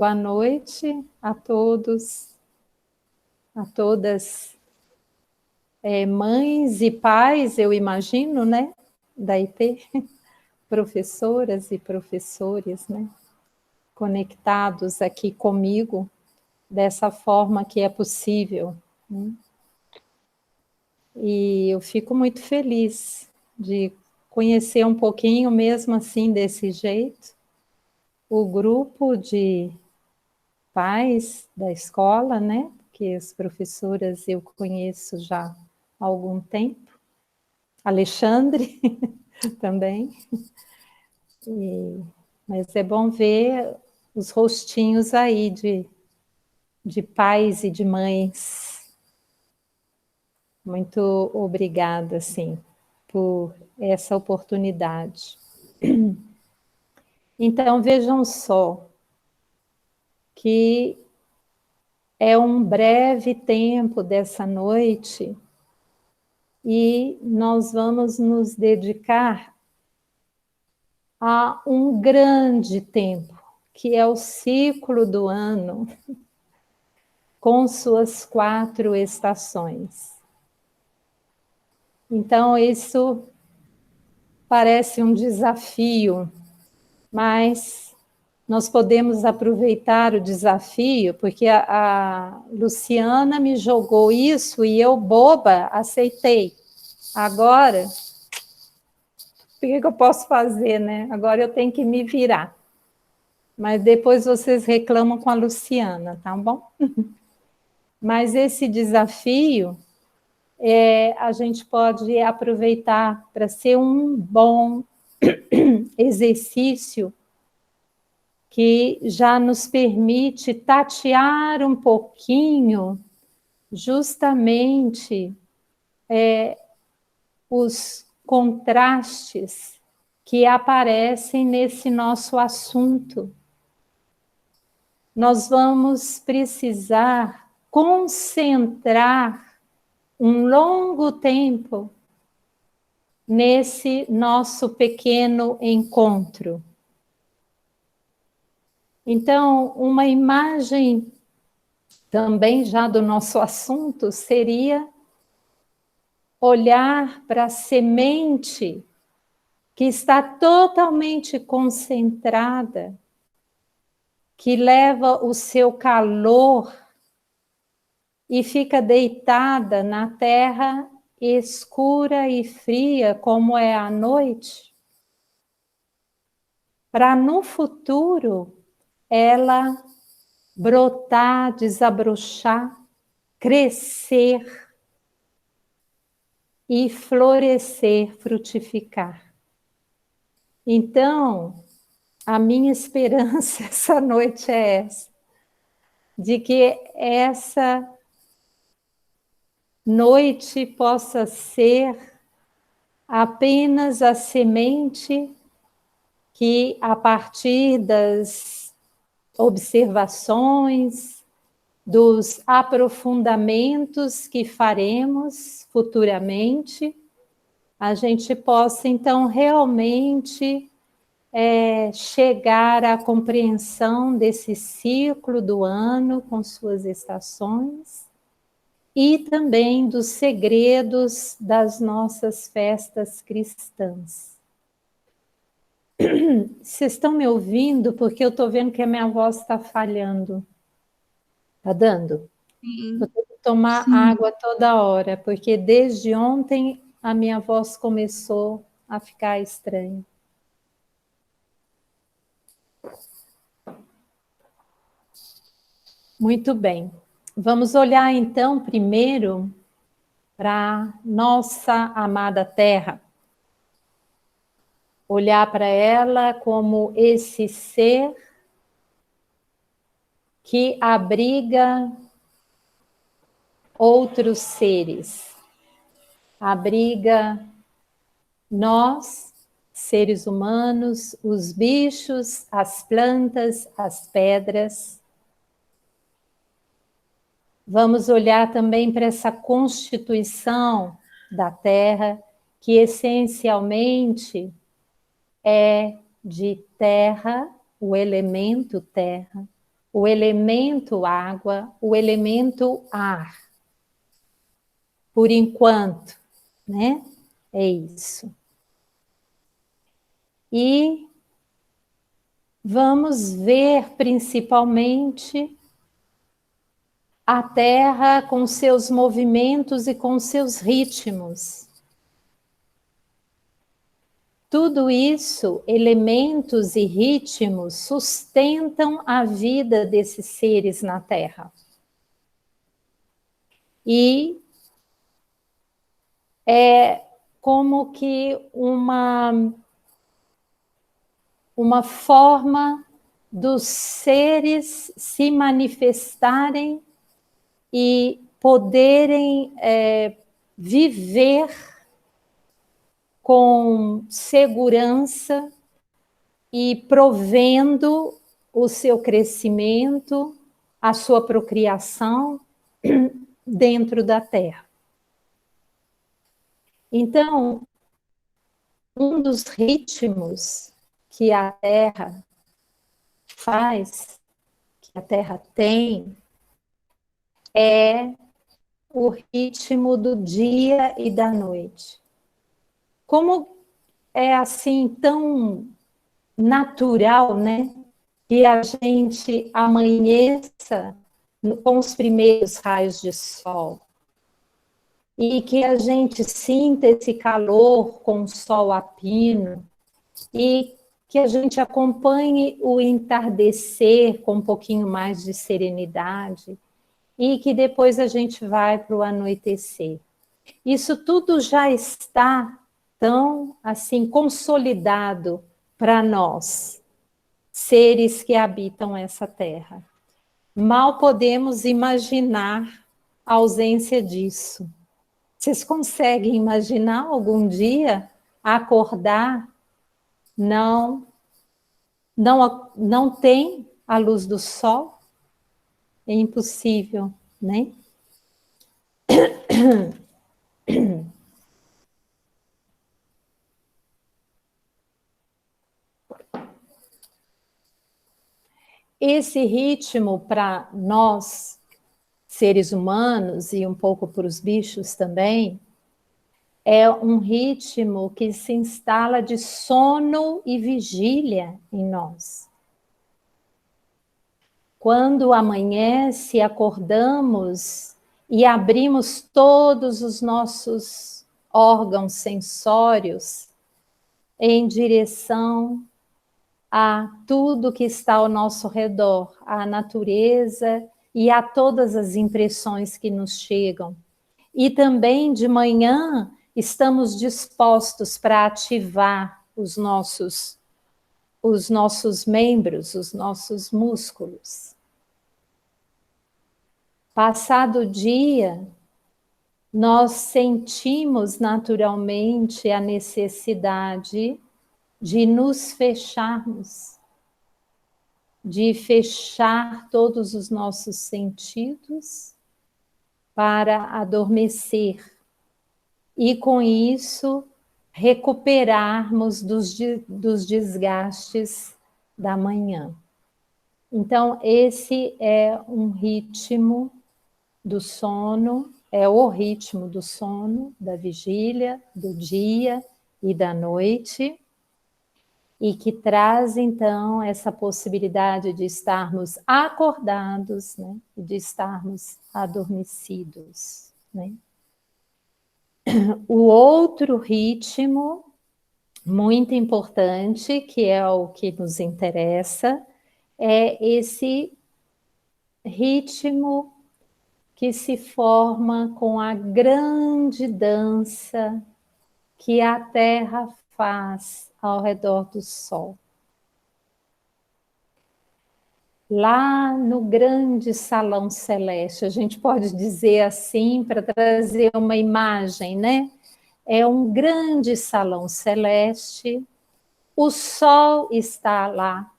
Boa noite a todos, a todas, mães e pais, eu imagino, né, da IP, professoras e professores, né, conectados aqui comigo, dessa forma que é possível, né? E eu fico muito feliz de conhecer um pouquinho, mesmo assim, desse jeito, o grupo de pais da escola, né? Que as professoras eu conheço já há algum tempo. Alexandre também. Mas é bom ver os rostinhos aí de pais e de mães. Muito obrigada, assim, por essa oportunidade. Então, vejam só, que é um breve tempo dessa noite e nós vamos nos dedicar a um grande tempo, que é o ciclo do ano, com suas 4 estações. Então, isso parece um desafio, mas nós podemos aproveitar o desafio, porque a Luciana me jogou isso e eu, boba, aceitei. Agora, o que eu posso fazer, né? Agora eu tenho que me virar. Mas depois vocês reclamam com a Luciana, tá bom? Mas esse desafio, a gente pode aproveitar para ser um bom exercício que já nos permite tatear um pouquinho justamente os contrastes que aparecem nesse nosso assunto. Nós vamos precisar concentrar um longo tempo nesse nosso pequeno encontro. Então, uma imagem também já do nosso assunto seria olhar para a semente que está totalmente concentrada, que leva o seu calor e fica deitada na terra escura e fria, como é a noite, para no futuro ela brotar, desabrochar, crescer e florescer, frutificar. Então, a minha esperança essa noite é essa, de que essa noite possa ser apenas a semente que, a partir das observações, dos aprofundamentos que faremos futuramente, a gente possa, então, realmente chegar à compreensão desse ciclo do ano com suas estações e também dos segredos das nossas festas cristãs. Vocês estão me ouvindo? Porque eu estou vendo que a minha voz está falhando. Está dando? Sim. Eu tenho que tomar água toda hora, porque desde ontem a minha voz começou a ficar estranha. Muito bem. Vamos olhar então primeiro para nossa amada Terra. Olhar para ela como esse ser que abriga outros seres, abriga nós, seres humanos, os bichos, as plantas, as pedras. Vamos olhar também para essa constituição da Terra, que essencialmente é de terra, o elemento terra, o elemento água, o elemento ar. Por enquanto, né? É isso. E vamos ver principalmente a Terra com seus movimentos e com seus ritmos. Tudo isso, elementos e ritmos, sustentam a vida desses seres na Terra. E é como que uma forma dos seres se manifestarem e poderem viver com segurança e provendo o seu crescimento, a sua procriação dentro da Terra. Então, um dos ritmos que a Terra faz, que a Terra tem, é o ritmo do dia e da noite. Como é assim tão natural, né? Que a gente amanheça com os primeiros raios de sol e que a gente sinta esse calor com o sol a pino e que a gente acompanhe o entardecer com um pouquinho mais de serenidade e que depois a gente vai para o anoitecer. Isso tudo já está tão assim consolidado para nós, seres que habitam essa terra. Mal podemos imaginar a ausência disso. Vocês conseguem imaginar algum dia acordar? Não tem a luz do sol? É impossível, né? Esse ritmo para nós, seres humanos, e um pouco para os bichos também, é um ritmo que se instala de sono e vigília em nós. Quando amanhece, acordamos e abrimos todos os nossos órgãos sensórios em direção a tudo que está ao nosso redor, à natureza e a todas as impressões que nos chegam. E também de manhã estamos dispostos para ativar os nossos membros, os nossos músculos. Passado o dia, nós sentimos naturalmente a necessidade de nos fecharmos, de fechar todos os nossos sentidos para adormecer e, com isso, recuperarmos dos desgastes da manhã. Então, esse é um ritmo do sono, é o ritmo do sono, da vigília, do dia e da noite, e que traz, então, essa possibilidade de estarmos acordados, né, e de estarmos adormecidos, né? O outro ritmo muito importante, que é o que nos interessa, é esse ritmo que se forma com a grande dança que a Terra faz ao redor do Sol. Lá no grande salão celeste, a gente pode dizer assim, para trazer uma imagem, né? É um grande salão celeste, o Sol está lá,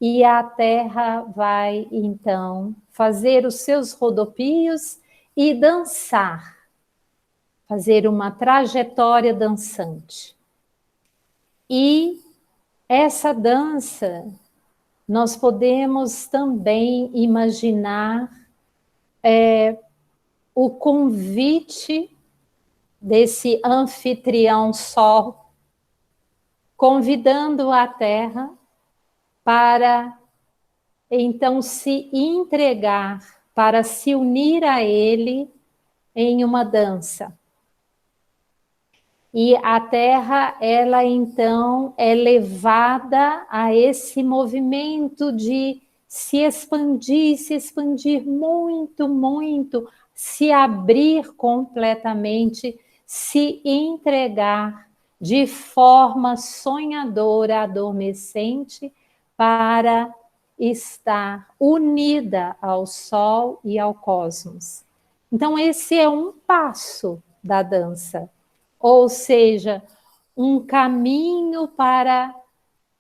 e a Terra vai, então, fazer os seus rodopios e dançar, fazer uma trajetória dançante. E essa dança nós podemos também imaginar o convite desse anfitrião Sol, convidando a Terra para então se entregar, para se unir a ele em uma dança. E a Terra, ela então é levada a esse movimento de se expandir muito, muito, se abrir completamente, se entregar de forma sonhadora, adormecente, para estar unida ao Sol e ao cosmos. Então, esse é um passo da dança. Ou seja, um caminho para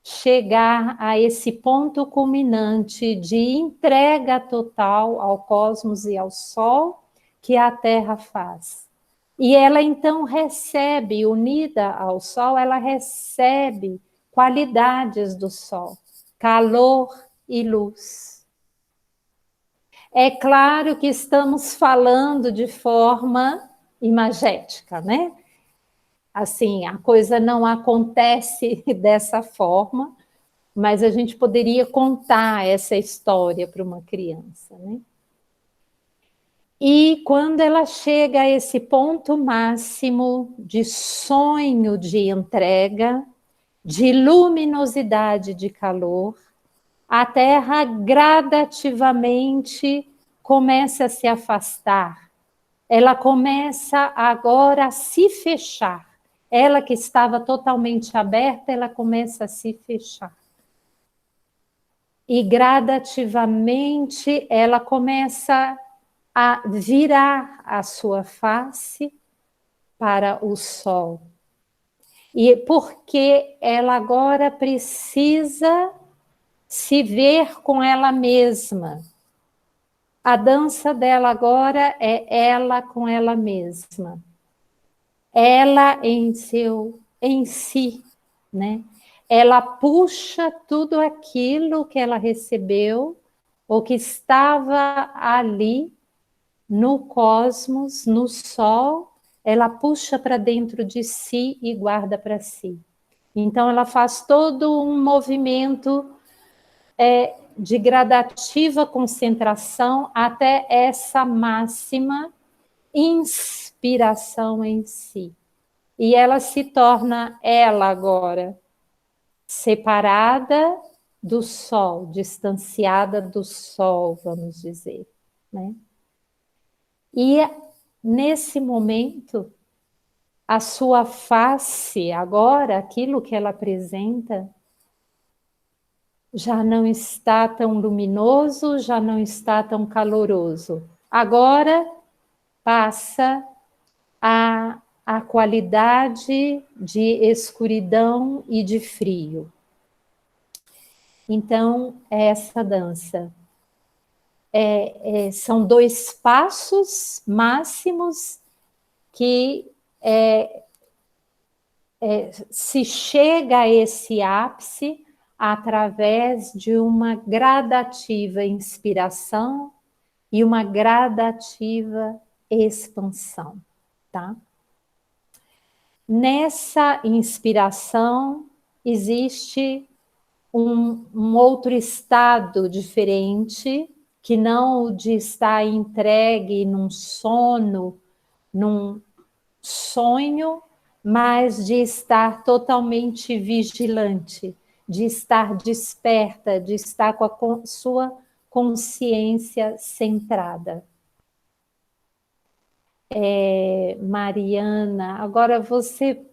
chegar a esse ponto culminante de entrega total ao cosmos e ao Sol que a Terra faz. E ela então recebe, unida ao Sol, ela recebe qualidades do Sol, calor e luz. É claro que estamos falando de forma imagética, né? Assim, a coisa não acontece dessa forma, mas a gente poderia contar essa história para uma criança, né? E quando ela chega a esse ponto máximo de sonho de entrega, de luminosidade, de calor, a Terra gradativamente começa a se afastar. Ela começa agora a se fechar. Ela que estava totalmente aberta, ela começa a se fechar. E gradativamente ela começa a virar a sua face para o Sol. E porque ela agora precisa se ver com ela mesma. A dança dela agora é ela com ela mesma. Ela em si, né? Ela puxa tudo aquilo que ela recebeu, ou que estava ali no cosmos, no Sol, ela puxa para dentro de si e guarda para si. Então ela faz todo um movimento de gradativa concentração até essa máxima inspiração em si. E ela se torna ela agora, separada do Sol, distanciada do Sol, vamos dizer, né? E nesse momento, a sua face, agora, aquilo que ela apresenta, já não está tão luminoso, já não está tão caloroso. Agora passa a qualidade de escuridão e de frio. Então, essa dança são 2 passos máximos que se chega a esse ápice através de uma gradativa inspiração e uma gradativa expansão, tá? Nessa inspiração existe um outro estado diferente, que não o de estar entregue num sono, num sonho, mas de estar totalmente vigilante, de estar desperta, de estar com a sua consciência centrada. Mariana, agora você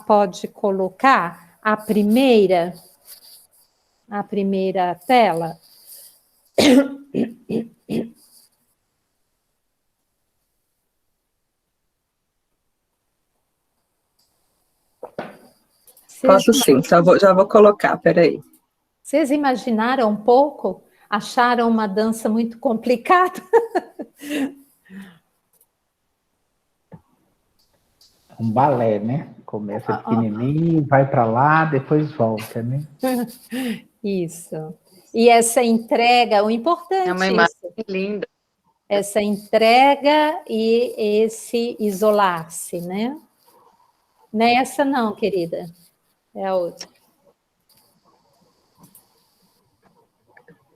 pode colocar a primeira tela. Posso sim, já vou colocar, peraí. Vocês imaginaram um pouco? Acharam uma dança muito complicada? Um balé, né? Começa pequenininho, vai para lá, depois volta, né? Isso. E essa entrega, o importante é uma imagem linda. Essa entrega e esse isolar-se, né? Não é essa não, querida. É a outra.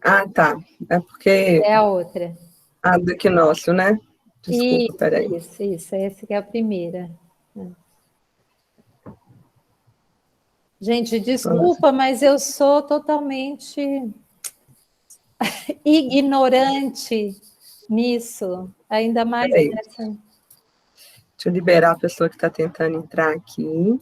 Ah, tá. É porque... É a outra. Ah, do equinócio, né? Desculpa, peraí. Isso. Essa que é a primeira. Gente, desculpa, mas eu sou totalmente ignorante nisso. Ainda mais nessa. Deixa eu liberar a pessoa que está tentando entrar aqui.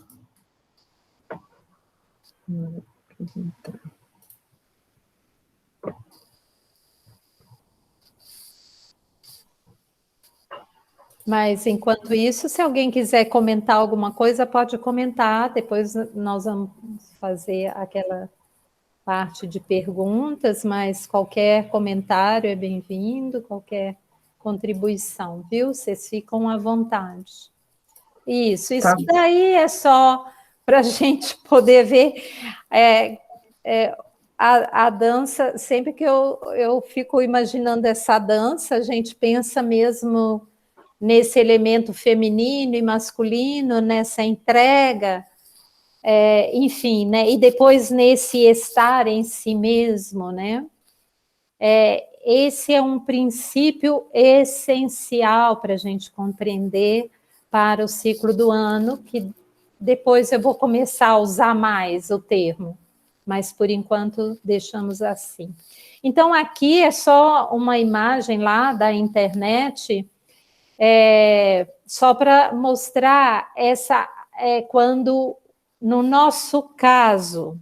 Mas, enquanto isso, se alguém quiser comentar alguma coisa, pode comentar. Depois nós vamos fazer aquela parte de perguntas, mas qualquer comentário é bem-vindo, qualquer contribuição, viu? Vocês ficam à vontade. Isso daí é só para a gente poder ver a dança. Sempre que eu fico imaginando essa dança, a gente pensa mesmo nesse elemento feminino e masculino, nessa entrega, enfim, né? E depois nesse estar em si mesmo, né? Esse é um princípio essencial para a gente compreender para o ciclo do ano, que depois eu vou começar a usar mais o termo, mas por enquanto deixamos assim. Então, aqui é só uma imagem lá da internet, só para mostrar quando, no nosso caso,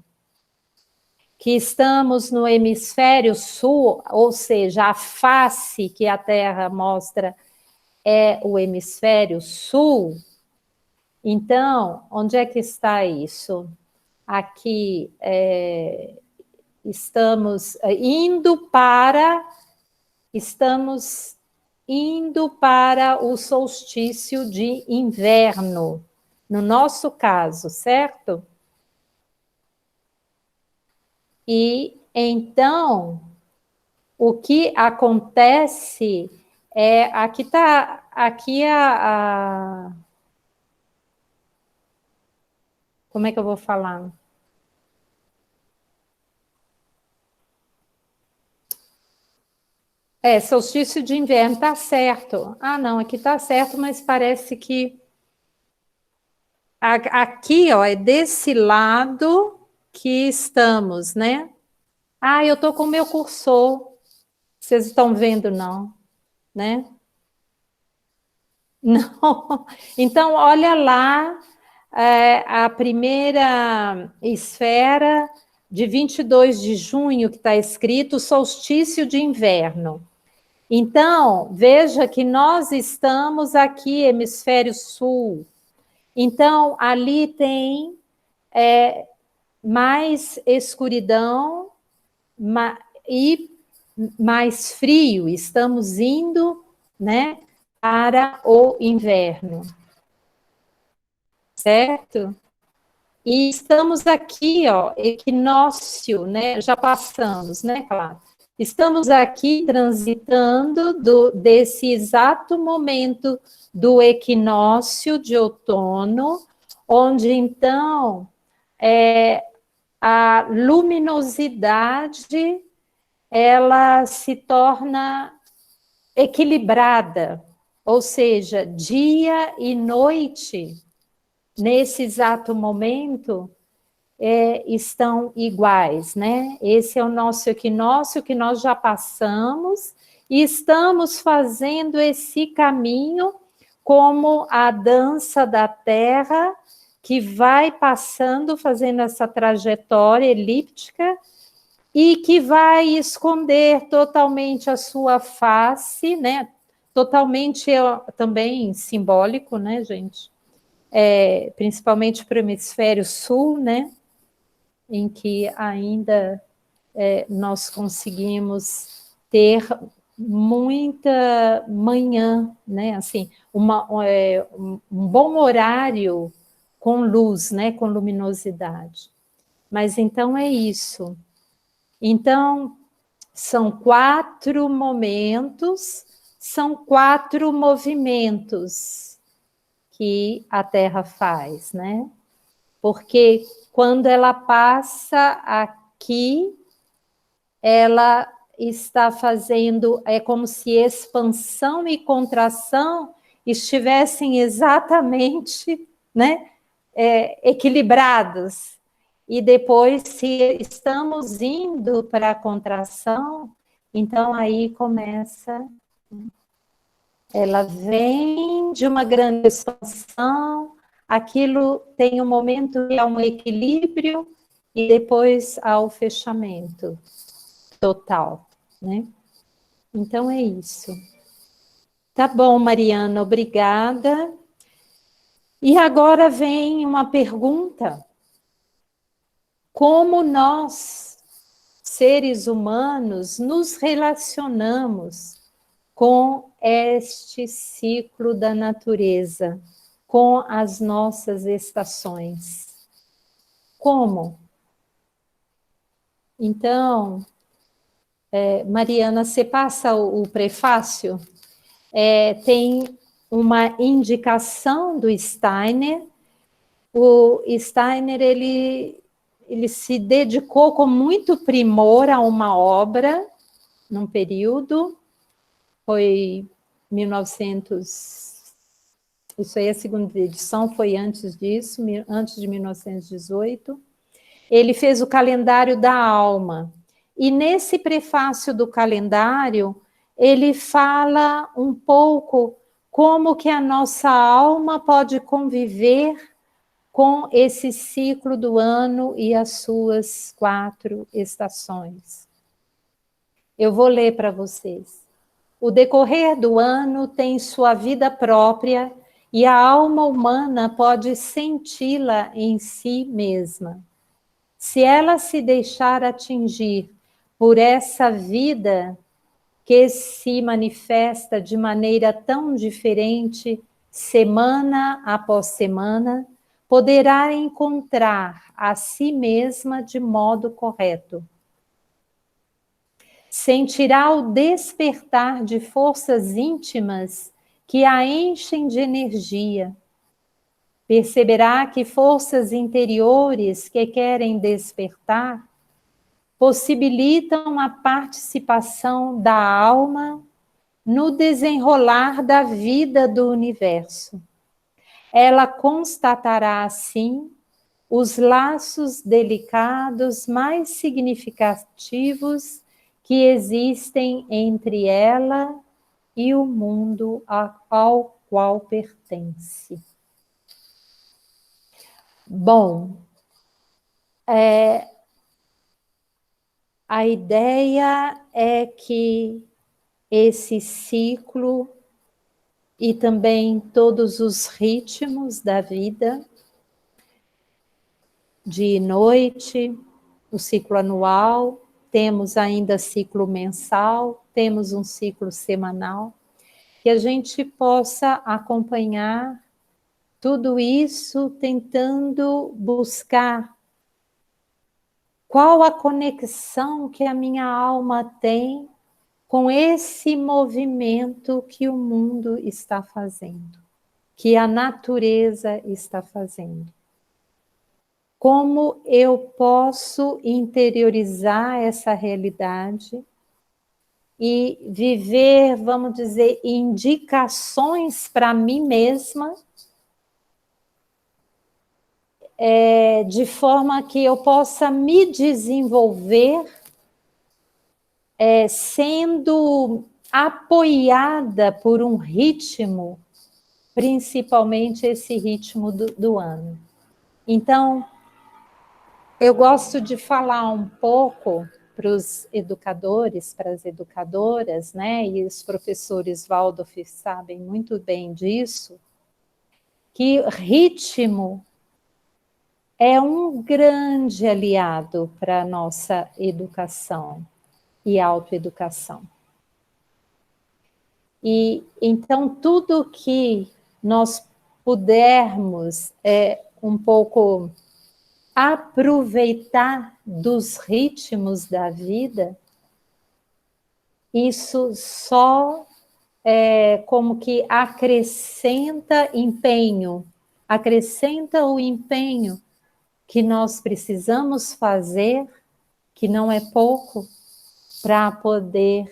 que estamos no hemisfério sul, ou seja, a face que a Terra mostra é o hemisfério sul. Então, onde é que está isso? Aqui estamos indo para o solstício de inverno, no nosso caso, certo? E então, o que acontece aqui como é que eu vou falar? Solstício de inverno, tá certo. Ah, não, aqui tá certo, mas parece que aqui, ó, é desse lado que estamos, né? Ah, eu tô com o meu cursor. Vocês estão vendo, não, né? Não. Então, olha lá, a primeira esfera de 22 de junho, que está escrito solstício de inverno. Então, veja que nós estamos aqui, hemisfério sul. Então, ali tem mais escuridão e mais frio. Estamos indo, né, para o inverno. Certo? E estamos aqui, ó, equinócio, né? Já passamos, né, claro. Estamos aqui transitando desse exato momento do equinócio de outono, onde então a luminosidade ela se torna equilibrada, ou seja, dia e noite nesse exato momento estão iguais, né? Esse é o nosso equinócio que nós já passamos e estamos fazendo esse caminho como a dança da Terra, que vai passando, fazendo essa trajetória elíptica e que vai esconder totalmente a sua face, né? Totalmente também simbólico, né, gente? Principalmente para o hemisfério sul, né? Em que ainda nós conseguimos ter muita manhã, né? Assim, um bom horário com luz, né? Com luminosidade. Mas então é isso. Então, são 4 momentos, são 4 movimentos que a Terra faz, né? Porque quando ela passa aqui, ela está fazendo, é como se expansão e contração estivessem exatamente, né, equilibrados. E depois, se estamos indo para a contração, então aí começa, ela vem de uma grande expansão, aquilo tem um momento que há um equilíbrio, e depois há o fechamento total, né? Então é isso. Tá bom, Mariana, obrigada. E agora vem uma pergunta: como nós, seres humanos, nos relacionamos com este ciclo da natureza, com as nossas estações? Como? Então, Mariana, você passa o prefácio? Tem uma indicação do Steiner. O Steiner, ele se dedicou com muito primor a uma obra, num período, foi 1900, isso aí a segunda edição foi antes disso, antes de 1918. Ele fez o calendário da alma. E nesse prefácio do calendário, ele fala um pouco como que a nossa alma pode conviver com esse ciclo do ano e as suas 4 estações. Eu vou ler para vocês. O decorrer do ano tem sua vida própria e a alma humana pode senti-la em si mesma. Se ela se deixar atingir por essa vida que se manifesta de maneira tão diferente, semana após semana, poderá encontrar a si mesma de modo correto. Sentirá o despertar de forças íntimas que a enchem de energia. Perceberá que forças interiores que querem despertar possibilitam a participação da alma no desenrolar da vida do universo. Ela constatará, assim, os laços delicados mais significativos que existem entre ela e o mundo ao qual pertence. Bom, a ideia é que esse ciclo e também todos os ritmos da vida, dia e noite, o ciclo anual, temos ainda ciclo mensal, temos um ciclo semanal, que a gente possa acompanhar tudo isso tentando buscar qual a conexão que a minha alma tem com esse movimento que o mundo está fazendo, que a natureza está fazendo. Como eu posso interiorizar essa realidade e viver, vamos dizer, indicações para mim mesma, de forma que eu possa me desenvolver sendo apoiada por um ritmo, principalmente esse ritmo do ano. Então, eu gosto de falar um pouco para os educadores, para as educadoras, né? E os professores Waldorf sabem muito bem disso, que ritmo é um grande aliado para a nossa educação e autoeducação. E então tudo que nós pudermos um pouco aproveitar dos ritmos da vida, isso só como que acrescenta empenho, acrescenta o empenho que nós precisamos fazer, que não é pouco, para poder,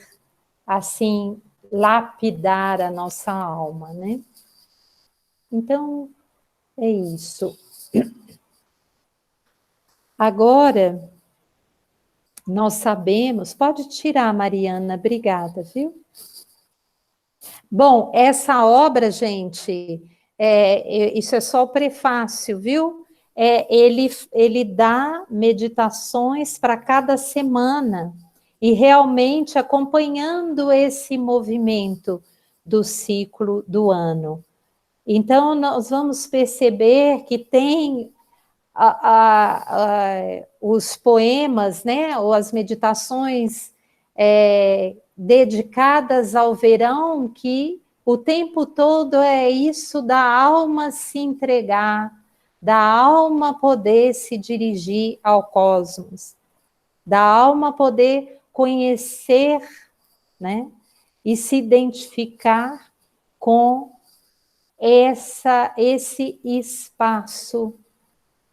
assim, lapidar a nossa alma, né? Então, é isso. Agora, nós sabemos... Pode tirar, Mariana, obrigada, viu? Bom, essa obra, gente, isso é só o prefácio, viu? Ele dá meditações para cada semana, e realmente acompanhando esse movimento do ciclo do ano. Então, nós vamos perceber que tem os poemas, né, ou as meditações dedicadas ao verão, que o tempo todo é isso da alma se entregar, da alma poder se dirigir ao cosmos, da alma poder conhecer, né, e se identificar com esse espaço.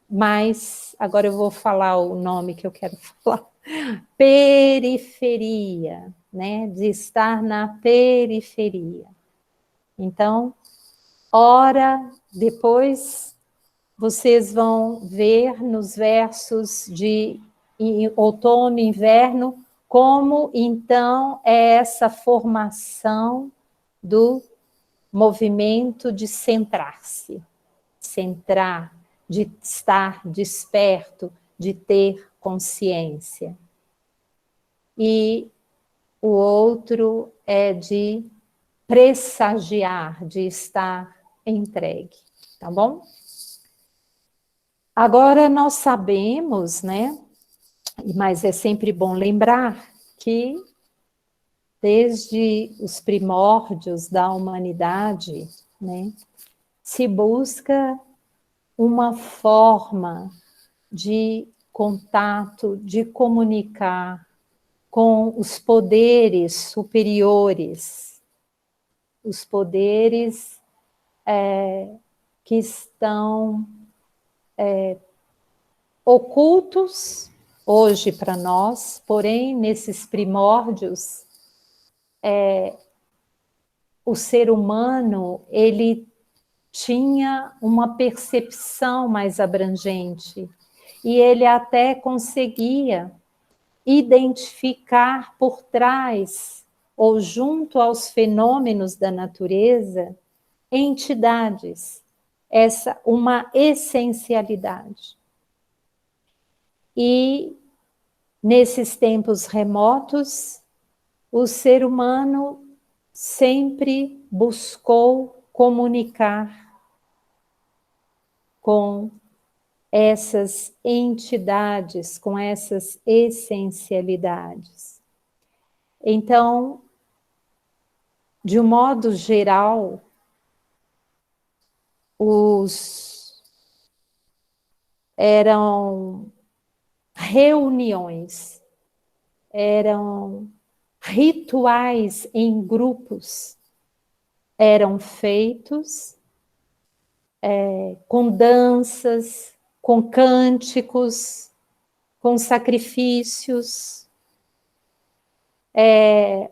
Mas agora eu vou falar o nome que eu quero falar. Periferia, né? De estar na periferia. Então, ora, depois vocês vão ver nos versos de outono e inverno como então é essa formação do movimento de centrar-se, centrar, de estar desperto, de ter consciência. E o outro é de pressagiar, de estar entregue, tá bom? Agora nós sabemos, né, mas é sempre bom lembrar que desde os primórdios da humanidade, né, se busca uma forma de contato, de comunicar com os poderes superiores, os poderes que estão ocultos hoje para nós, porém, nesses primórdios, o ser humano, ele tinha uma percepção mais abrangente, e ele até conseguia identificar por trás, ou junto aos fenômenos da natureza, entidades, uma essencialidade. E, nesses tempos remotos, o ser humano sempre buscou comunicar com essas entidades, com essas essencialidades. Então, de um modo geral, eram reuniões, eram rituais em grupos, eram feitos com danças, com cânticos, com sacrifícios,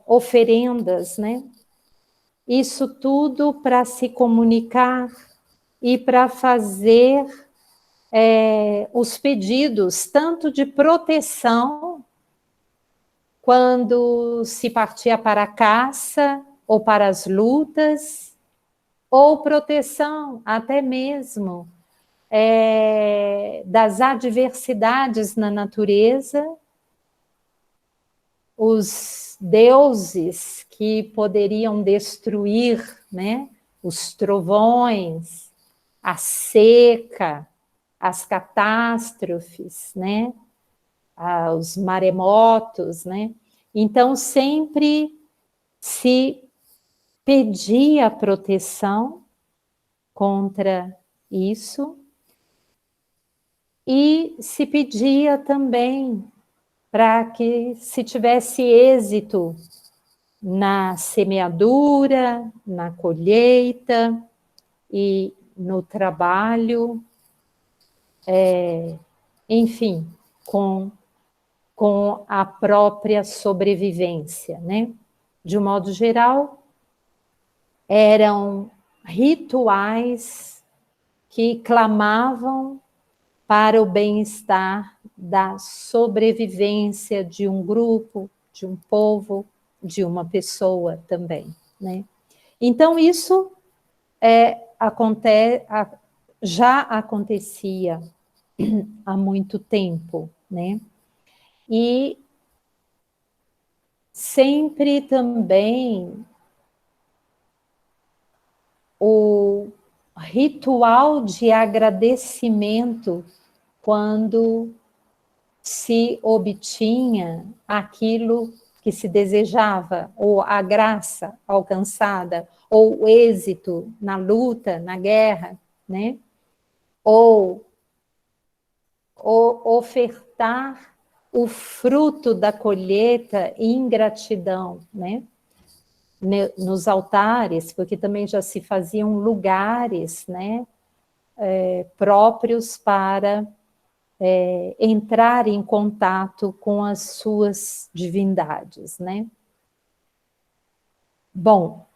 oferendas, né? Isso tudo para se comunicar e para fazer os pedidos, tanto de proteção, quando se partia para a caça ou para as lutas, ou proteção até mesmo das adversidades na natureza, os deuses que poderiam destruir, né, os trovões, a seca, as catástrofes, né, os maremotos, né? Então, sempre se pedia proteção contra isso, E se pedia também para que se tivesse êxito na semeadura, na colheita e no trabalho, enfim, com a própria sobrevivência, né? De um modo geral, eram rituais que clamavam para o bem-estar da sobrevivência de um grupo, de um povo, de uma pessoa também, né? Então, isso já acontecia há muito tempo, né? E sempre também o ritual de agradecimento quando se obtinha aquilo que se desejava, ou a graça alcançada, ou o êxito na luta, na guerra, né? Ou ofertar o fruto da colheita em gratidão, né? Nos altares, porque também já se faziam lugares, né, próprios para entrar em contato com as suas divindades, né? Bom,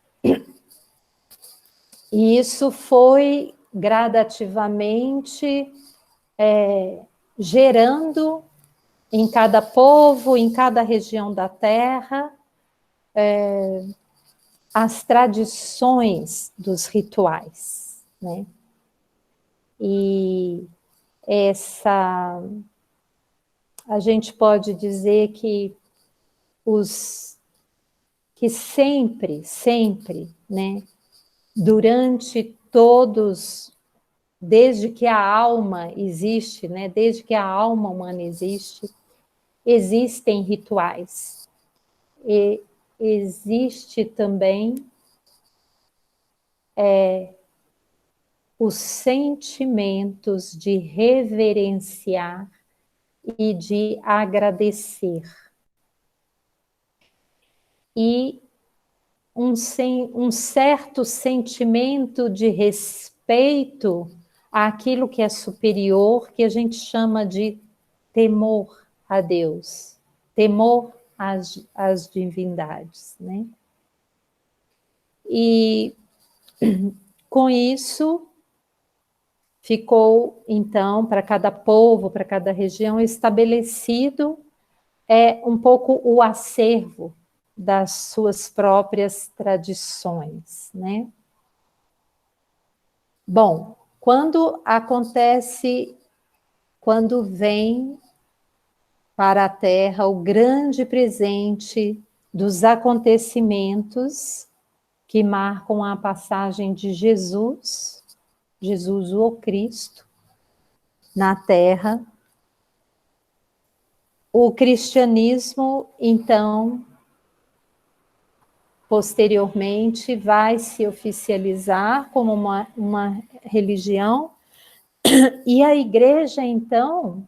e isso foi gradativamente gerando em cada povo, em cada região da Terra, as tradições dos rituais, né? E a gente pode dizer que sempre, né, durante todos, desde que a alma existe, né, desde que a alma humana existe, existem rituais. E existe também os sentimentos de reverenciar e de agradecer. E um certo sentimento de respeito àquilo que é superior, que a gente chama de temor a Deus, temor às divindades, né? E com isso ficou, então, para cada povo, para cada região, estabelecido um pouco o acervo das suas próprias tradições, né? Bom, quando vem para a Terra o grande presente dos acontecimentos que marcam a passagem de Jesus o Cristo, na Terra, o cristianismo, então, posteriormente, vai se oficializar como uma religião, e a igreja, então,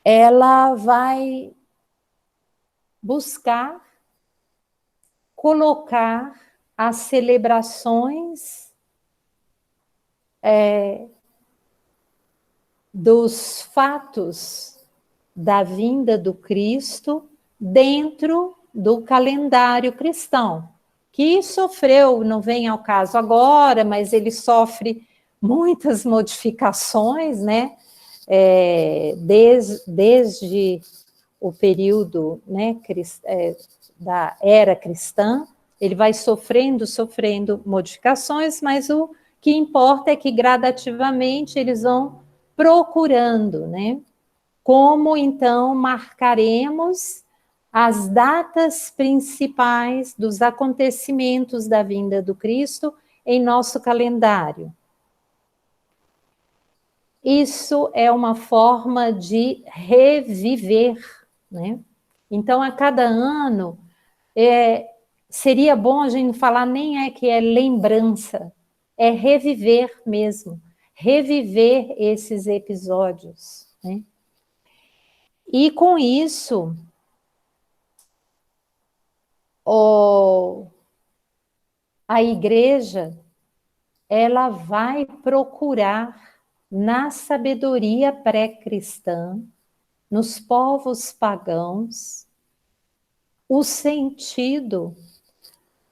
ela vai buscar colocar as celebrações dos fatos da vinda do Cristo dentro do calendário cristão, que sofreu, não vem ao caso agora, mas ele sofre muitas modificações, né? Desde o período, né, da era cristã, ele vai sofrendo modificações, mas o que importa é que gradativamente eles vão procurando, né? Como então marcaremos as datas principais dos acontecimentos da vinda do Cristo em nosso calendário. Isso é uma forma de reviver, né? Então, a cada ano, seria bom a gente falar nem que é lembrança, é reviver mesmo. reviver esses episódios, né? E com isso, a igreja, ela vai procurar na sabedoria pré-cristã, nos povos pagãos, o sentido,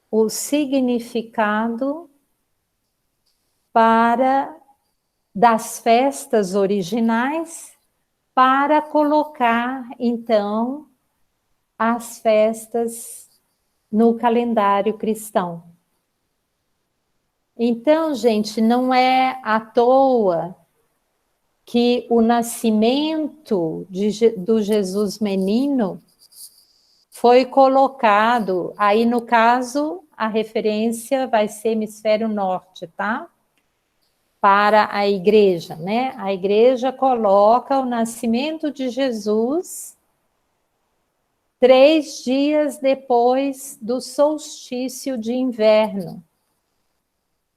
o significado das festas originais, para colocar, então, as festas no calendário cristão. Então, gente, não é à toa que o nascimento do Jesus menino foi colocado, aí no caso, a referência vai ser hemisfério norte, tá? Para a igreja, né? A igreja coloca o nascimento de Jesus 3 dias depois do solstício de inverno,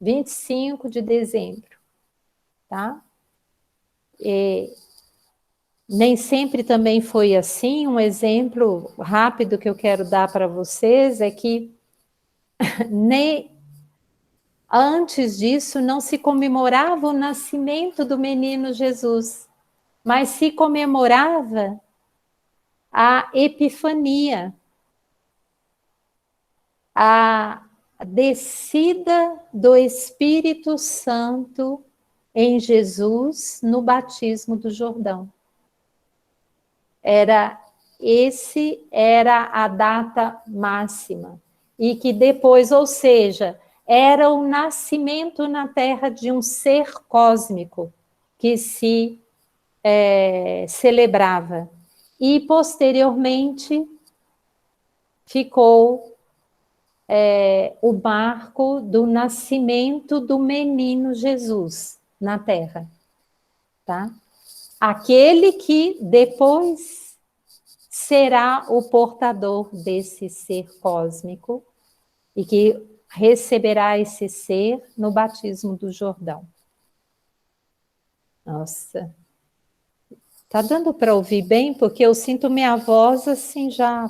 25 de dezembro, tá? E nem sempre também foi assim. Um exemplo rápido que eu quero dar para vocês é que nem antes disso não se comemorava o nascimento do menino Jesus, mas se comemorava a Epifania, a descida do Espírito Santo em Jesus no batismo do Jordão. Era a data máxima. E que depois, ou seja, era o nascimento na Terra de um ser cósmico que se celebrava. E, posteriormente, ficou o marco do nascimento do menino Jesus na Terra. Tá? Aquele que depois será o portador desse ser cósmico e que receberá esse ser no batismo do Jordão. Nossa, tá dando para ouvir bem? Porque eu sinto minha voz assim já.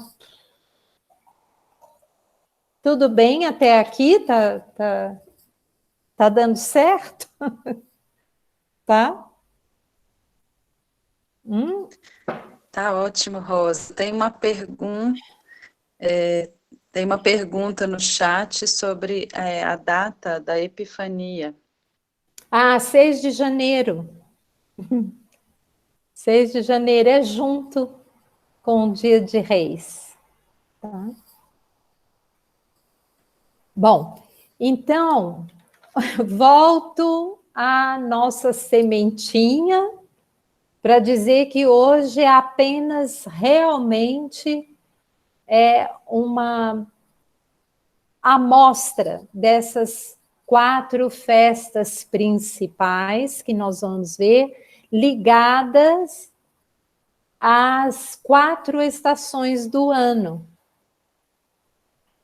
Tudo bem até aqui? Tá dando certo? Tá? Tá ótimo, Rosa. Tem uma pergunta no chat sobre a data da Epifania. 6 de janeiro. 6 de janeiro é junto com o Dia de Reis. Tá? Bom, então, volto à nossa sementinha para dizer que hoje é apenas realmente uma amostra dessas 4 festas principais que nós vamos ver, ligadas às 4 estações do ano.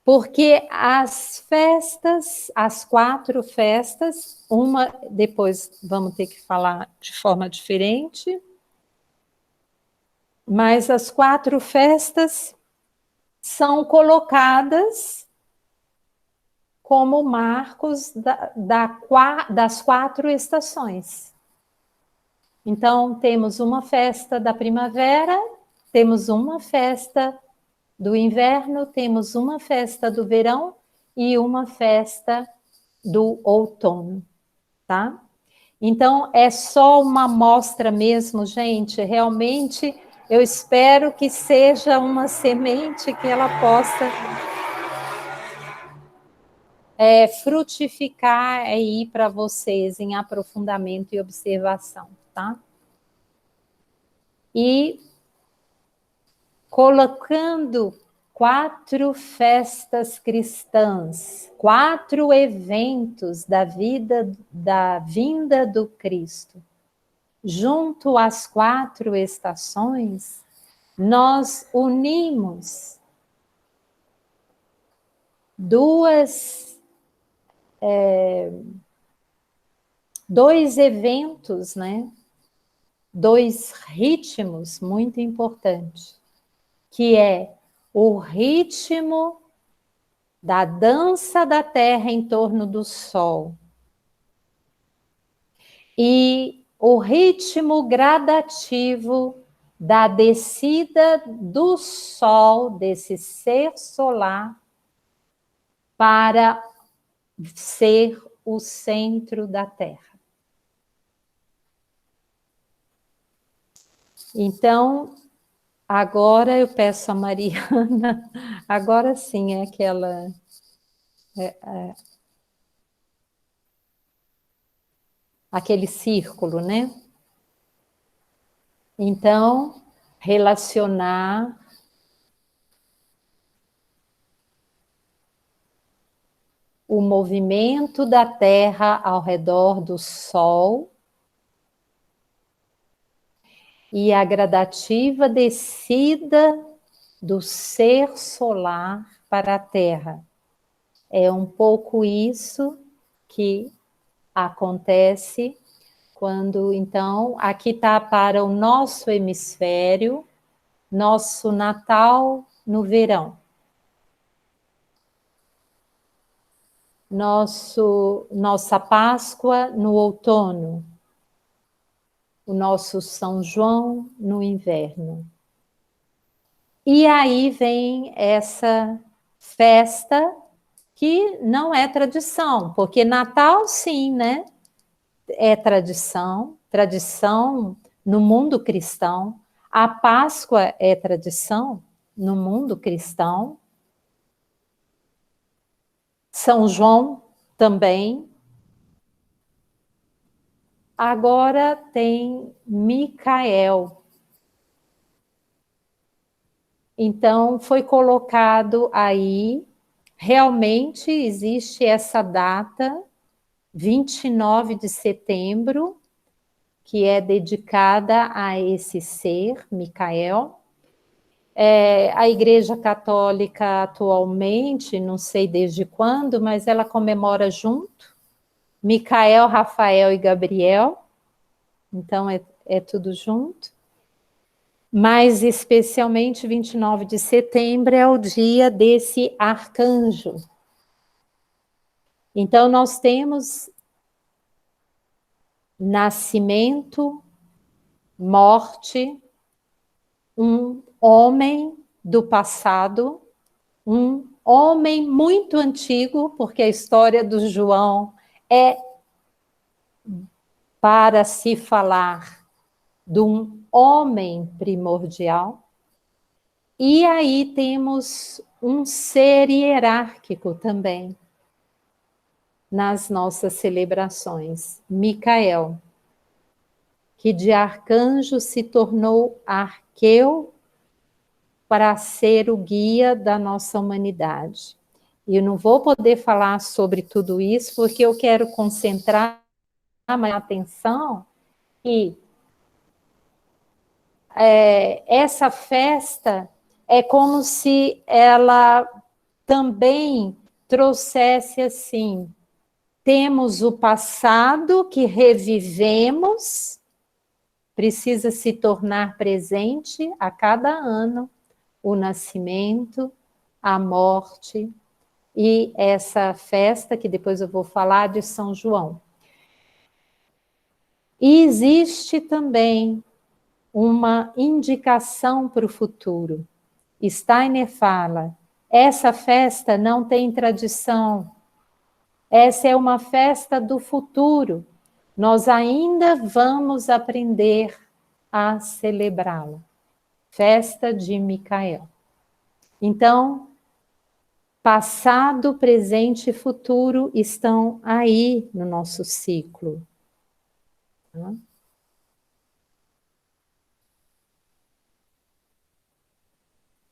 Porque as 4 festas, uma depois vamos ter que falar de forma diferente, mas as 4 festas são colocadas como marcos das 4 estações. Então, temos uma festa da primavera, temos uma festa do inverno, temos uma festa do verão e uma festa do outono, tá? Então, é só uma amostra mesmo, gente. Realmente, eu espero que seja uma semente que ela possa frutificar aí para vocês em aprofundamento e observação, tá? E colocando 4 festas cristãs, 4 eventos da vinda do Cristo, junto às 4 estações, nós unimos dois eventos, né? Dois ritmos muito importantes, que é o ritmo da dança da Terra em torno do Sol e o ritmo gradativo da descida do Sol, desse ser solar, para ser o centro da Terra. Então, agora eu peço a Mariana, agora sim é aquela... aquele círculo, né? Então, relacionar o movimento da Terra ao redor do Sol e a gradativa descida do ser solar para a Terra. É um pouco isso que acontece quando, então, aqui está para o nosso hemisfério, nosso Natal no verão. Nossa Páscoa no outono, o nosso São João no inverno. E aí vem essa festa que não é tradição, porque Natal sim, né? É tradição, tradição no mundo cristão. A Páscoa é tradição no mundo cristão. São João também. Agora tem Micael. Então, foi colocado aí, realmente existe essa data, 29 de setembro, que é dedicada a esse ser, Micael. A Igreja Católica atualmente, não sei desde quando, mas ela comemora junto, Micael, Rafael e Gabriel, então é tudo junto. Mas especialmente 29 de setembro é o dia desse arcanjo. Então nós temos nascimento, morte, um homem do passado, um homem muito antigo, porque a história do João é para se falar de um homem primordial. E aí temos um ser hierárquico também nas nossas celebrações, Micael, que de arcanjo se tornou arqueu para ser o guia da nossa humanidade. E eu não vou poder falar sobre tudo isso, porque eu quero concentrar a minha atenção e essa festa é como se ela também trouxesse assim, temos o passado que revivemos, precisa se tornar presente a cada ano, o nascimento, a morte e essa festa que depois eu vou falar de São João. E existe também uma indicação para o futuro. Steiner fala, essa festa não tem tradição, essa é uma festa do futuro, nós ainda vamos aprender a celebrá-la. Festa de Micael. Então, passado, presente e futuro estão aí no nosso ciclo.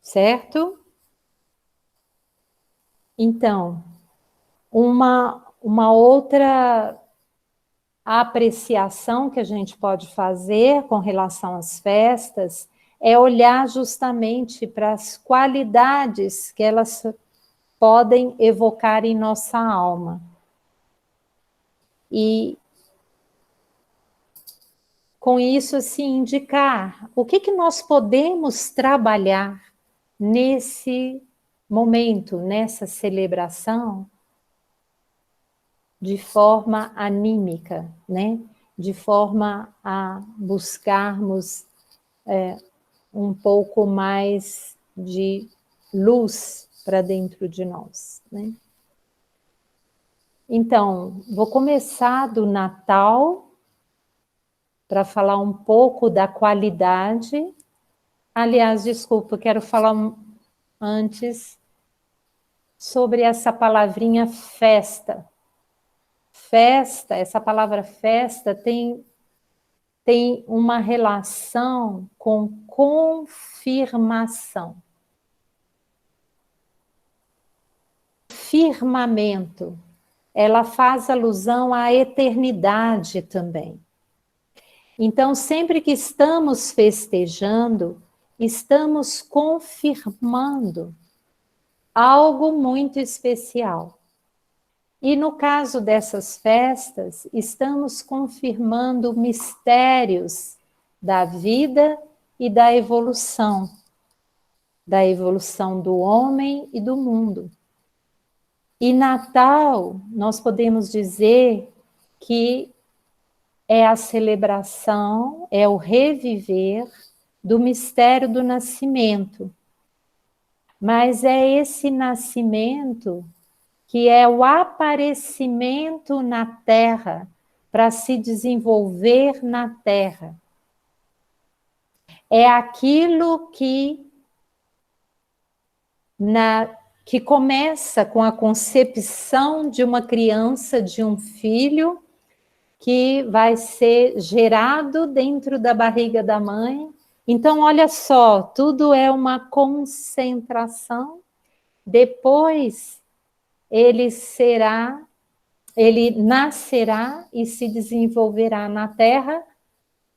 Certo? Então, uma outra apreciação que a gente pode fazer com relação às festas é olhar justamente para as qualidades que elas podem evocar em nossa alma. E com isso, assim, indicar o que nós podemos trabalhar nesse momento, nessa celebração, de forma anímica, né? De forma a buscarmos um pouco mais de luz para dentro de nós, né? Então, vou começar do Natal, para falar um pouco da qualidade. Aliás, desculpa, eu quero falar antes sobre essa palavrinha festa. Festa, essa palavra festa tem uma relação com confirmação. Firmamento, ela faz alusão à eternidade também. Então, sempre que estamos festejando, estamos confirmando algo muito especial. E no caso dessas festas, estamos confirmando mistérios da vida e da evolução do homem e do mundo. E Natal, nós podemos dizer que é a celebração, é o reviver do mistério do nascimento. Mas é esse nascimento que é o aparecimento na Terra, para se desenvolver na Terra. É aquilo que começa com a concepção de uma criança, de um filho, que vai ser gerado dentro da barriga da mãe. Então, olha só, tudo é uma concentração. Depois, ele nascerá e se desenvolverá na Terra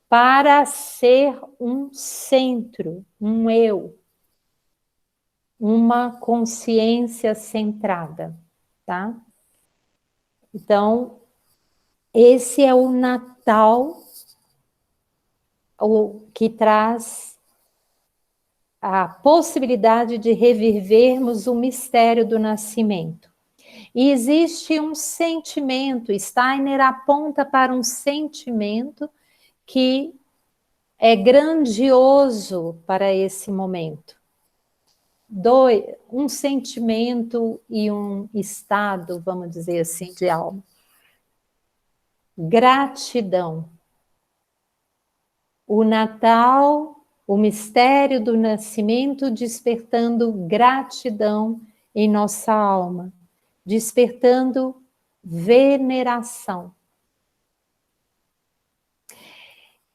para ser um centro, um eu, uma consciência centrada, tá? Então, esse é o Natal, o que traz a possibilidade de revivermos o mistério do nascimento. E existe um sentimento, Steiner aponta para um sentimento que é grandioso para esse momento. Um sentimento e um estado, vamos dizer assim, de alma. Gratidão. O Natal, o mistério do nascimento, despertando gratidão em nossa alma, despertando veneração.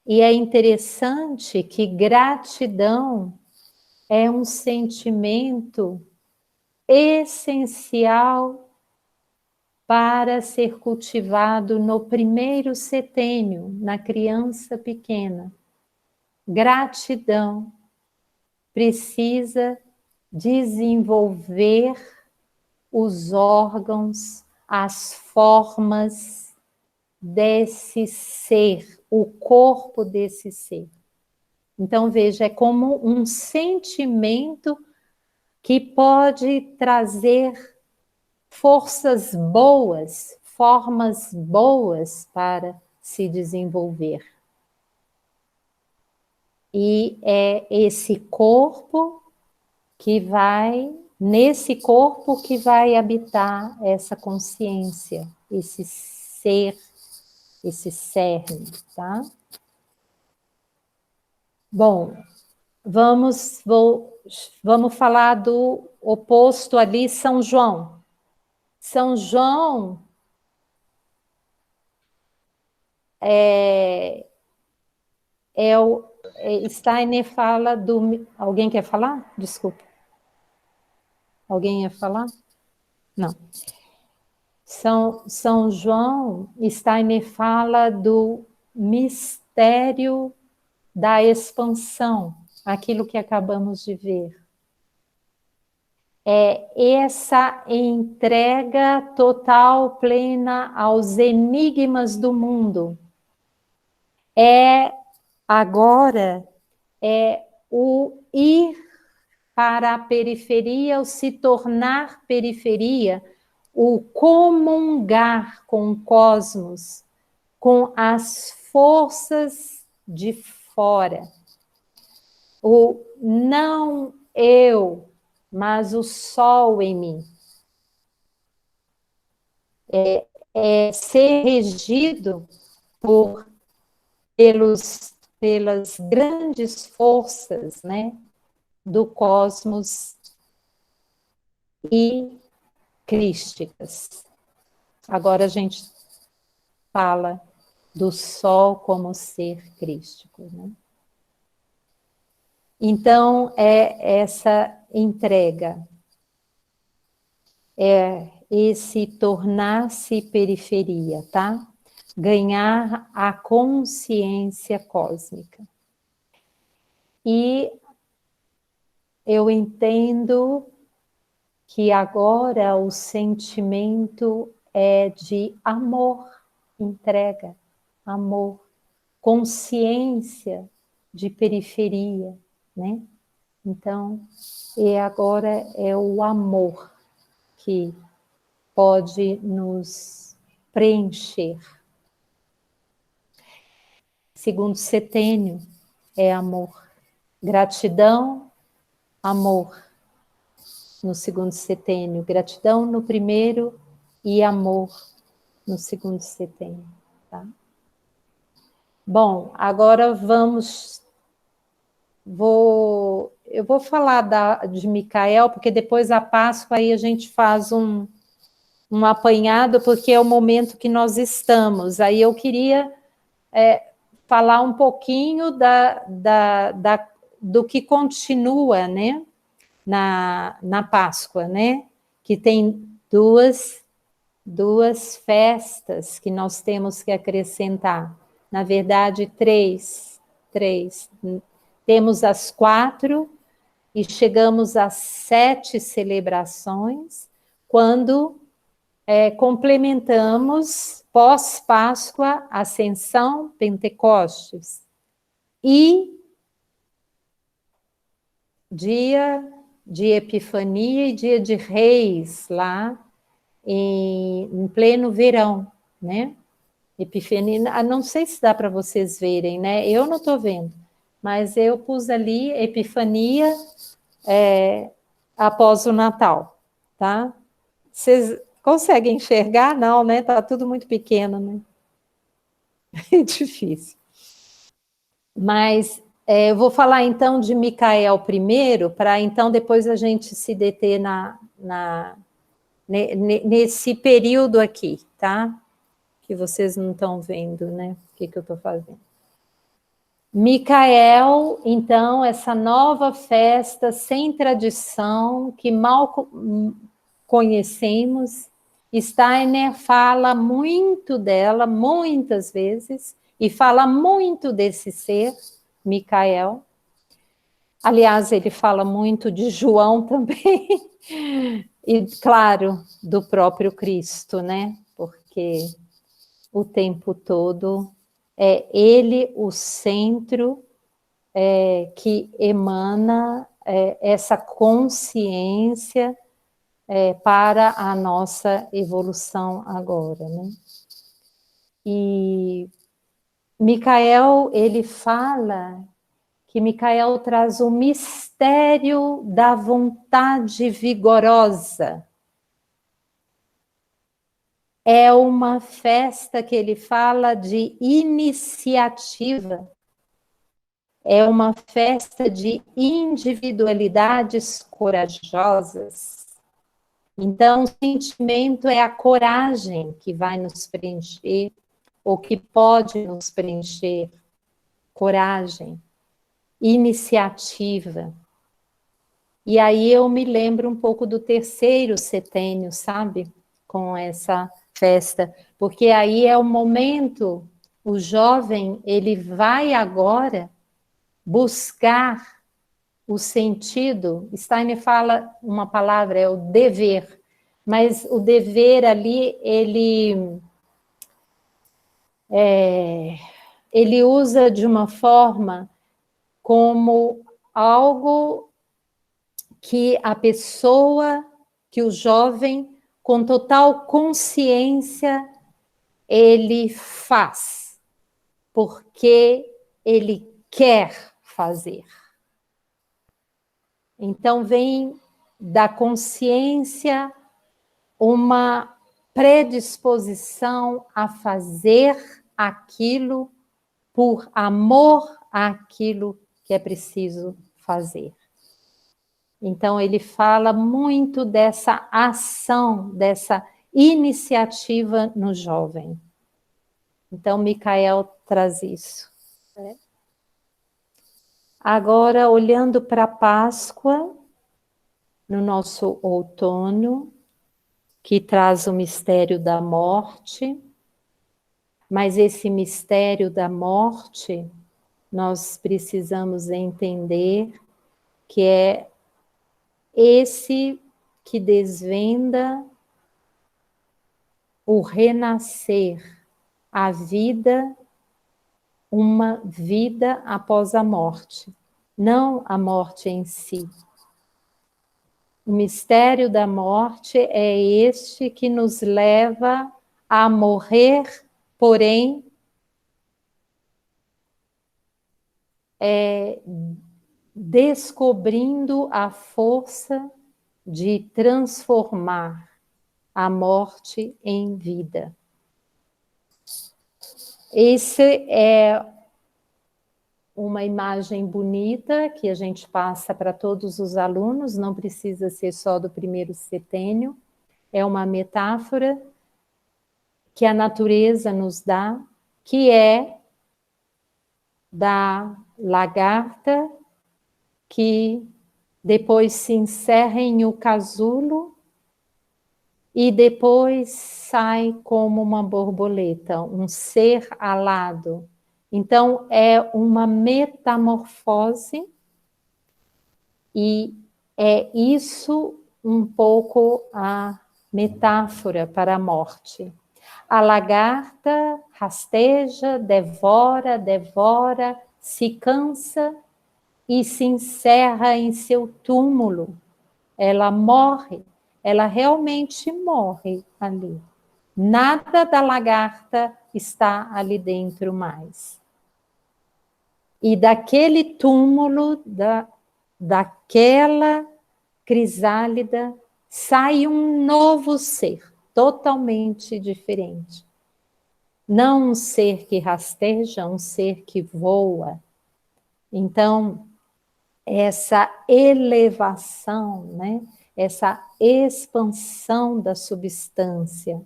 E é interessante que gratidão é um sentimento essencial para ser cultivado no primeiro setênio, na criança pequena. Gratidão precisa desenvolver os órgãos, as formas desse ser, o corpo desse ser. Então, veja, é como um sentimento que pode trazer forças boas, formas boas para se desenvolver. E é esse corpo que vai, nesse corpo que vai habitar essa consciência, esse ser, esse cerne, tá? Bom, vamos falar do oposto ali, São João. São João Steiner fala do... Alguém quer falar? Desculpa. Alguém ia falar? Não. São João, Steiner fala do mistério da expansão, aquilo que acabamos de ver. É essa entrega total, plena aos enigmas do mundo. É agora é o ir para a periferia, o se tornar periferia, o comungar com o cosmos, com as forças de fora. O não eu, mas o sol em mim. É ser regido pelas grandes forças, né, do cosmos e crísticas. Agora a gente fala do sol como ser crístico, né? Então, é essa entrega, é esse tornar-se periferia, tá? Ganhar a consciência cósmica. E eu entendo que agora o sentimento é de amor, entrega, amor, consciência de periferia, né? Então, e agora é o amor que pode nos preencher. Segundo setênio, é amor. Gratidão, amor. No segundo setênio, gratidão no primeiro e amor no segundo setênio, tá? Bom, agora eu vou falar de Micael, porque depois a Páscoa aí a gente faz um apanhado, porque é o momento que nós estamos. Aí eu queria falar um pouquinho do que continua, né? Na Páscoa, né? Que tem duas festas que nós temos que acrescentar. Na verdade, três. Temos as 4 e chegamos às 7 celebrações, quando complementamos pós-Páscoa, Ascensão, Pentecostes e dia de Epifania e dia de Reis, lá em pleno verão, né? Epifania, não sei se dá para vocês verem, né? Eu não estou vendo, mas eu pus ali Epifania após o Natal, tá? Vocês conseguem enxergar? Não, né? Tá tudo muito pequeno, né? É difícil. Mas eu vou falar então de Micael primeiro, para então depois a gente se deter nesse período aqui, tá? Que vocês não estão vendo, né? O que eu estou fazendo. Micael, então, essa nova festa sem tradição, que mal conhecemos, Steiner fala muito dela, muitas vezes, e fala muito desse ser, Micael. Aliás, ele fala muito de João também, e, claro, do próprio Cristo, né? Porque o tempo todo é ele o centro que emana essa consciência para a nossa evolução agora, né? E Micael, ele fala que Micael traz o mistério da vontade vigorosa. É uma festa que ele fala de iniciativa. É uma festa de individualidades corajosas. Então, o sentimento é a coragem que vai nos preencher, ou que pode nos preencher. Coragem, iniciativa. E aí eu me lembro um pouco do terceiro setênio, sabe? Com essa festa, porque aí é o momento, o jovem, ele vai agora buscar o sentido. Steiner fala uma palavra, é o dever, mas o dever ali, ele ele usa de uma forma como algo que a pessoa, que o jovem, com total consciência, ele faz, porque ele quer fazer. Então, vem da consciência uma predisposição a fazer aquilo por amor àquilo que é preciso fazer. Então, ele fala muito dessa ação, dessa iniciativa no jovem. Então, Micael traz isso. Agora, olhando para a Páscoa, no nosso outono, que traz o mistério da morte, mas esse mistério da morte, nós precisamos entender que é esse que desvenda o renascer, a vida, uma vida após a morte, não a morte em si. O mistério da morte é este que nos leva a morrer, porém, descobrindo a força de transformar a morte em vida. Esse é uma imagem bonita que a gente passa para todos os alunos, não precisa ser só do primeiro setênio, é uma metáfora que a natureza nos dá, que é da lagarta que depois se encerra em o casulo e depois sai como uma borboleta, um ser alado. Então, é uma metamorfose e é isso um pouco a metáfora para a morte. A lagarta rasteja, devora, se cansa e se encerra em seu túmulo. Ela morre, ela realmente morre ali. Nada da lagarta está ali dentro mais. E daquele túmulo, daquela crisálida, sai um novo ser, totalmente diferente. Não um ser que rasteja, um ser que voa. Então, essa elevação, né? Essa expansão da substância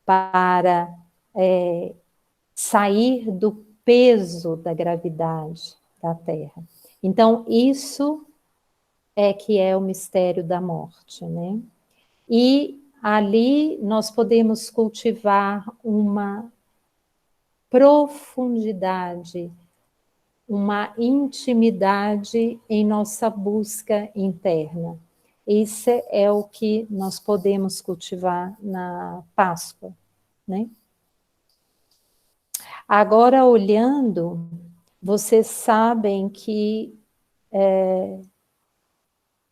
para sair do peso da gravidade da Terra. Então, isso é que é o mistério da morte, né? E ali nós podemos cultivar uma profundidade, uma intimidade em nossa busca interna. Isso é o que nós podemos cultivar na Páscoa, né? Agora, olhando, vocês sabem que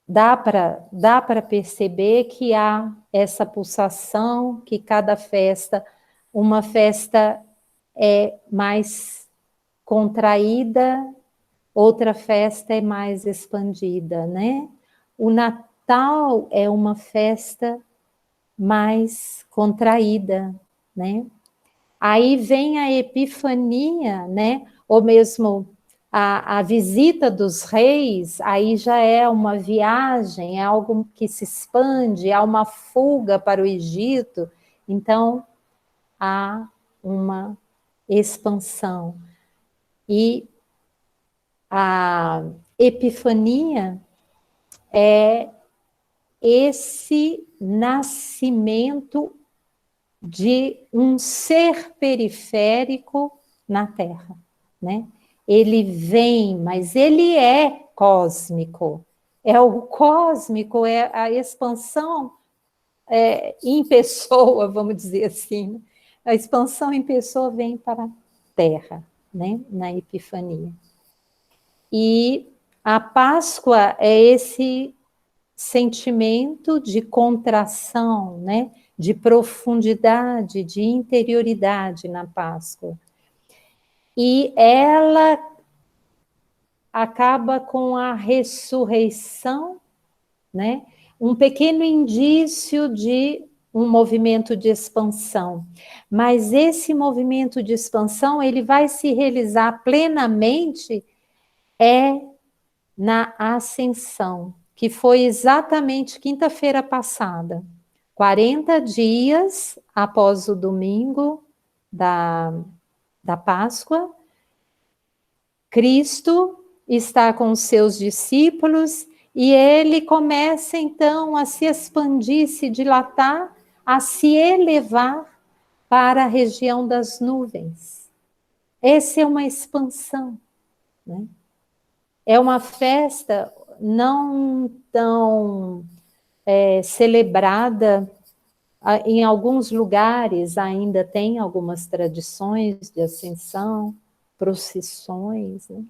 dá para perceber que há essa pulsação, que cada festa, uma festa é mais contraída, outra festa é mais expandida, né? O Natal é uma festa mais contraída, né? Aí vem a Epifania, né? Ou mesmo a visita dos reis, aí já é uma viagem, é algo que se expande, há uma fuga para o Egito, então há uma expansão. E a Epifania é esse nascimento de um ser periférico na Terra, né? Ele vem, mas ele é cósmico. É o cósmico, é a expansão em pessoa, vamos dizer assim. A expansão em pessoa vem para a Terra, né, na Epifania. E a Páscoa é esse sentimento de contração, né, de profundidade, de interioridade na Páscoa. E ela acaba com a ressurreição, né, um pequeno indício de um movimento de expansão. Mas esse movimento de expansão, ele vai se realizar plenamente na ascensão, que foi exatamente quinta-feira passada, 40 dias após o domingo da Páscoa. Cristo está com os seus discípulos e ele começa então a se expandir, se dilatar, a se elevar para a região das nuvens. Essa é uma expansão, né? É uma festa não tão celebrada. Em alguns lugares ainda tem algumas tradições de ascensão, procissões, né?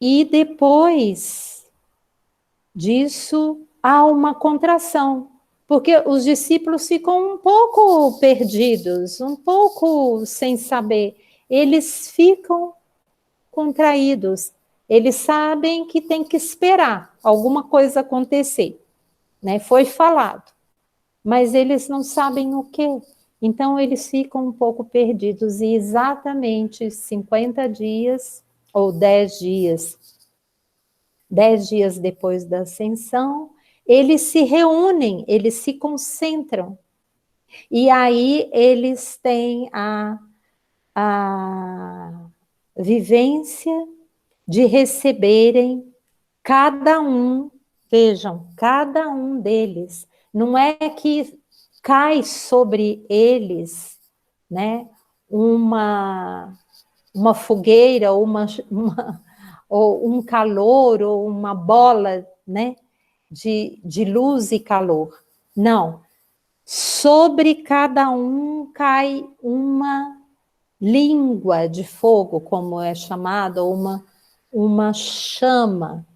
E depois disso há uma contração, porque os discípulos ficam um pouco perdidos, um pouco sem saber. Eles ficam contraídos. Eles sabem que tem que esperar alguma coisa acontecer, né? Foi falado, mas eles não sabem o quê. Então, eles ficam um pouco perdidos. E exatamente 50 dias, ou 10 dias, 10 dias depois da ascensão, eles se reúnem, eles se concentram. E aí eles têm a vivência de receberem cada um, vejam, cada um deles. Não é que cai sobre eles, né, uma fogueira, ou um calor, ou uma bola, né, de luz e calor. Não. Sobre cada um cai uma língua de fogo, como é chamada, uma chama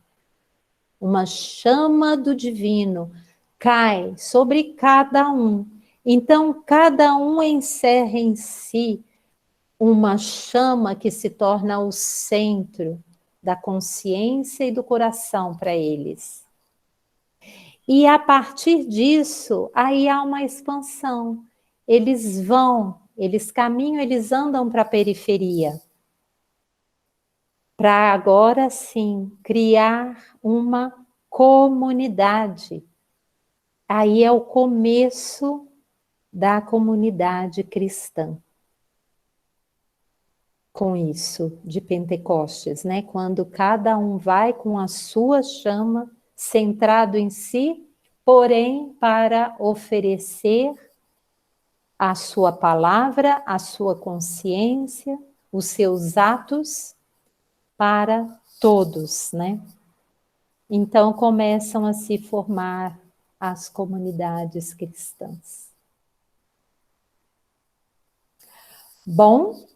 do divino, cai sobre cada um. Então, cada um encerra em si uma chama que se torna o centro da consciência e do coração para eles. E a partir disso, aí há uma expansão. Eles vão, eles caminham, eles andam para a periferia. Para agora sim criar uma comunidade. Aí é o começo da comunidade cristã. Com isso, de Pentecostes, né? Quando cada um vai com a sua chama, centrado em si, porém para oferecer a sua palavra, a sua consciência, os seus atos para todos, né? Então começam a se formar as comunidades cristãs. Bom,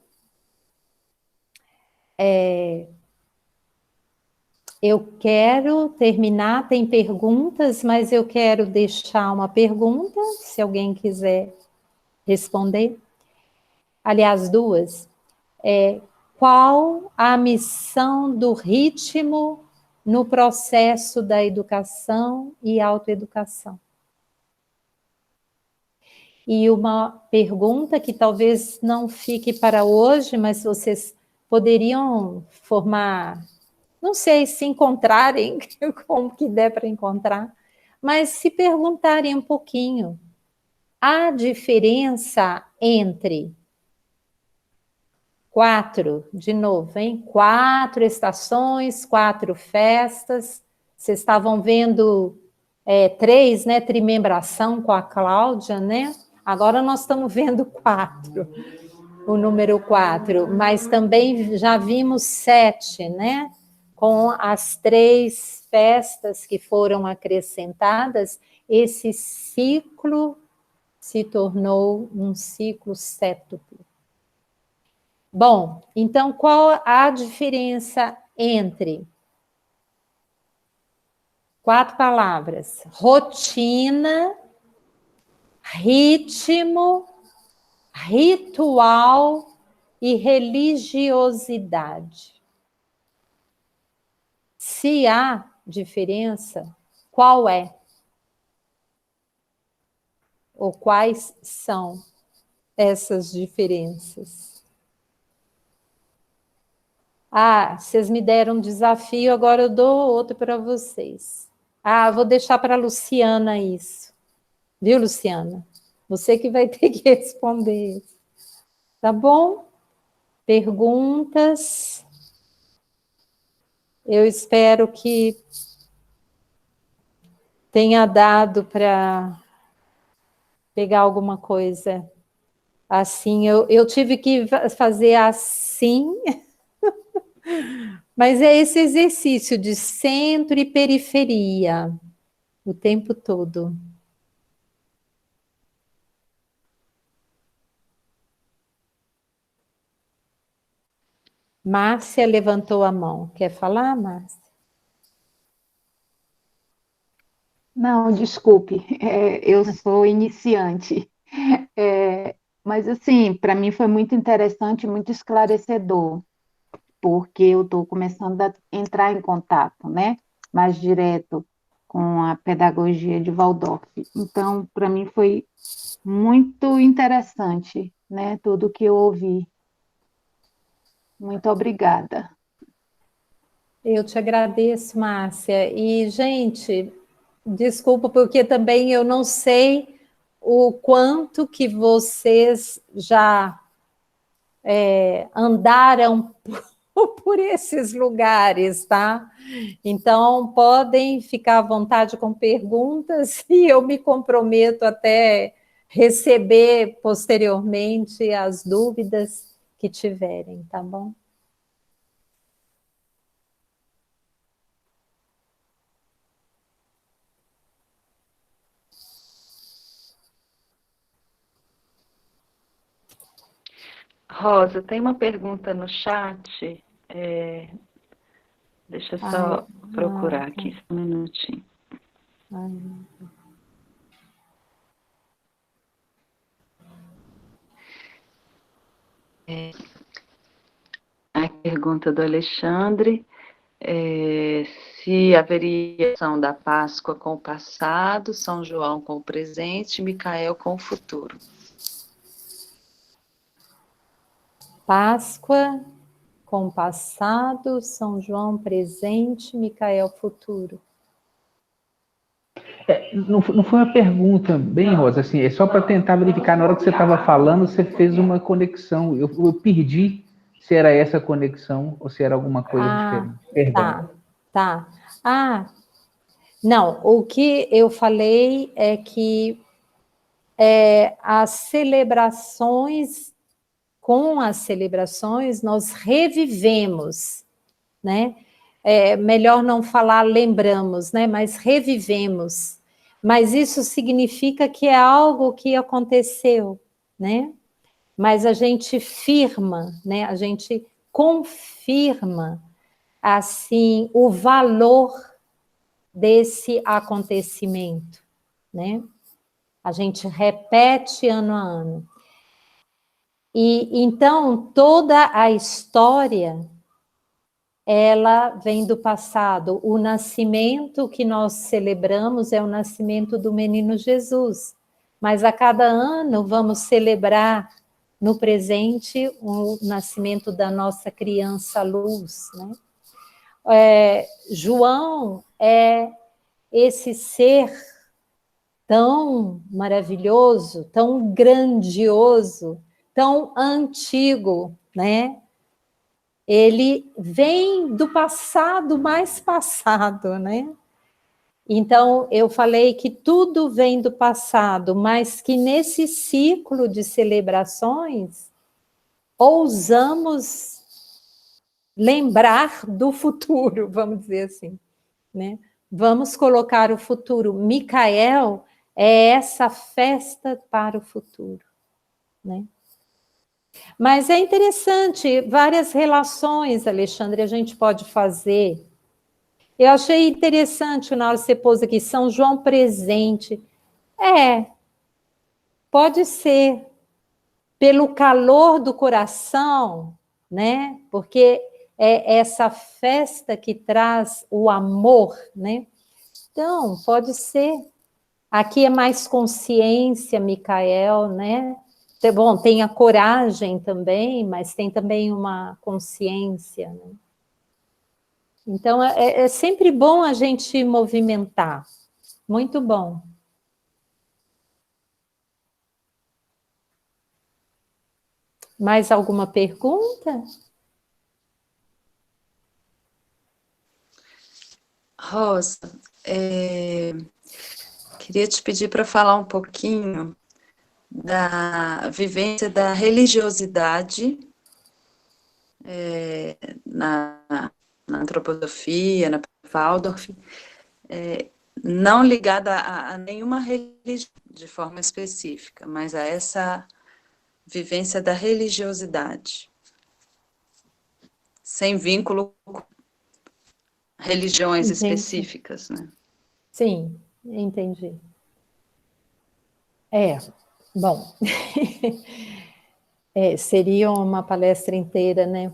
eu quero terminar, tem perguntas, mas eu quero deixar uma pergunta, se alguém quiser responder. Aliás, duas. Qual a missão do ritmo no processo da educação e autoeducação? E uma pergunta que talvez não fique para hoje, mas vocês poderiam formar, não sei se encontrarem, como que der para encontrar, mas se perguntarem um pouquinho, a diferença entre 4, de novo, hein? 4 estações, 4 festas. Vocês estavam vendo 3, né? Trimembração com a Cláudia, né? Agora nós estamos vendo 4, o número 4, mas também já vimos 7, né? Com as 3 festas que foram acrescentadas, esse ciclo se tornou um ciclo sétuplo. Bom, então qual a diferença entre 4 palavras? Rotina, ritmo, ritual e religiosidade. Se há diferença, qual é? Ou quais são essas diferenças? Ah, vocês me deram um desafio, agora eu dou outro para vocês. Ah, vou deixar para a Luciana isso. Viu, Luciana? Você que vai ter que responder. Tá bom? Perguntas? Eu espero que tenha dado para pegar alguma coisa assim. Eu tive que fazer assim, mas é esse exercício de centro e periferia o tempo todo. Márcia levantou a mão. Quer falar, Márcia? Não, desculpe, eu sou iniciante. Mas, assim, para mim foi muito interessante, muito esclarecedor, porque eu estou começando a entrar em contato, né, mais direto com a pedagogia de Waldorf. Então, para mim foi muito interessante, né, tudo que eu ouvi. Muito obrigada. Eu te agradeço, Márcia. E, gente, desculpa, porque também eu não sei o quanto que vocês já andaram por esses lugares, tá? Então, podem ficar à vontade com perguntas e eu me comprometo até receber posteriormente as dúvidas que tiverem, tá bom? Rosa, tem uma pergunta no chat. Deixa eu só procurar aqui, só um minutinho. A pergunta do Alexandre se haveria ação da Páscoa com o passado, São João com o presente, Micael com o futuro. Páscoa com passado, São João presente, Micael futuro. Não foi uma pergunta bem, Rosa, assim, é só para tentar verificar, na hora que você estava falando, você fez uma conexão, eu perdi se era essa conexão ou se era alguma coisa diferente. Perdão. Tá. Não, o que eu falei é que as celebrações, com as celebrações, nós revivemos, né? Melhor não falar lembramos, né? Mas revivemos. Mas isso significa que é algo que aconteceu, né? Mas a gente firma, né? A gente confirma, assim, o valor desse acontecimento, né? A gente repete ano a ano. E então toda a história ela vem do passado. O nascimento que nós celebramos é o nascimento do menino Jesus. Mas a cada ano vamos celebrar no presente o nascimento da nossa criança luz, né? João é esse ser tão maravilhoso, tão grandioso, tão antigo, né? Ele vem do passado mais passado, né? Então, eu falei que tudo vem do passado, mas que nesse ciclo de celebrações, ousamos lembrar do futuro, vamos dizer assim, né? Vamos colocar o futuro. Micael é essa festa para o futuro, né? Mas é interessante, várias relações, Alexandre, a gente pode fazer. Eu achei interessante na hora que você pôs aqui, São João presente. Pode ser, pelo calor do coração, né? Porque é essa festa que traz o amor, né? Então, pode ser. Aqui é mais consciência, Micael, né? Bom, tem a coragem também, mas tem também uma consciência, né? Então, é sempre bom a gente movimentar. Muito bom. Mais alguma pergunta? Rosa, queria te pedir para falar um pouquinho da vivência da religiosidade na antroposofia, na Waldorf, não ligada a nenhuma religião de forma específica, mas a essa vivência da religiosidade, sem vínculo com religiões específicas, né? Sim, entendi. Bom, seria uma palestra inteira, né?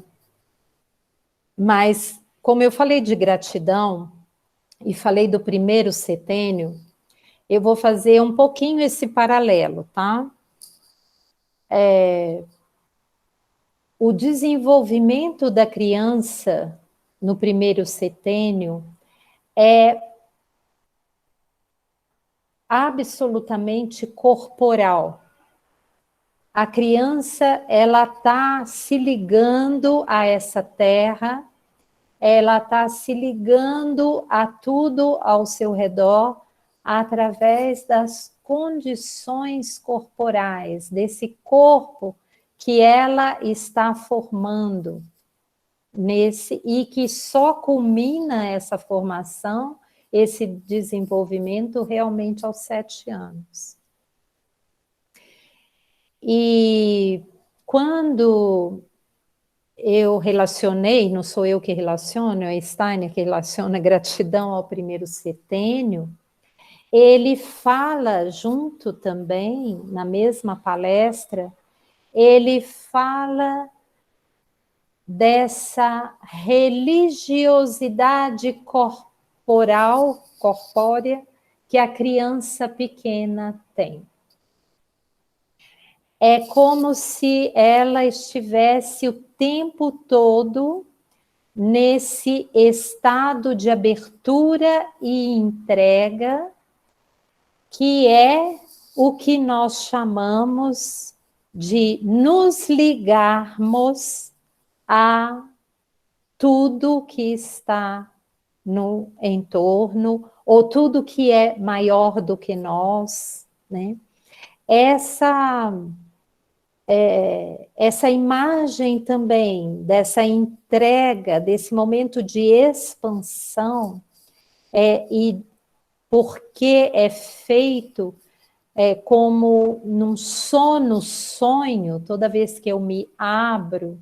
Mas, como eu falei de gratidão, e falei do primeiro setênio, eu vou fazer um pouquinho esse paralelo, tá? O desenvolvimento da criança no primeiro setênio é absolutamente corporal. A criança, ela está se ligando a essa terra, ela está se ligando a tudo ao seu redor através das condições corporais, desse corpo que ela está formando e que só culmina essa formação, esse desenvolvimento realmente aos 7 anos. E quando eu relacionei, não sou eu que relaciono, é Steiner que relaciona gratidão ao primeiro setênio, ele fala junto também, na mesma palestra, ele fala dessa religiosidade corpórea, que a criança pequena tem. É como se ela estivesse o tempo todo nesse estado de abertura e entrega, que é o que nós chamamos de nos ligarmos a tudo que está no entorno, ou tudo que é maior do que nós, né? Essa imagem também, dessa entrega, desse momento de expansão, e porque é feito como num sonho, toda vez que eu me abro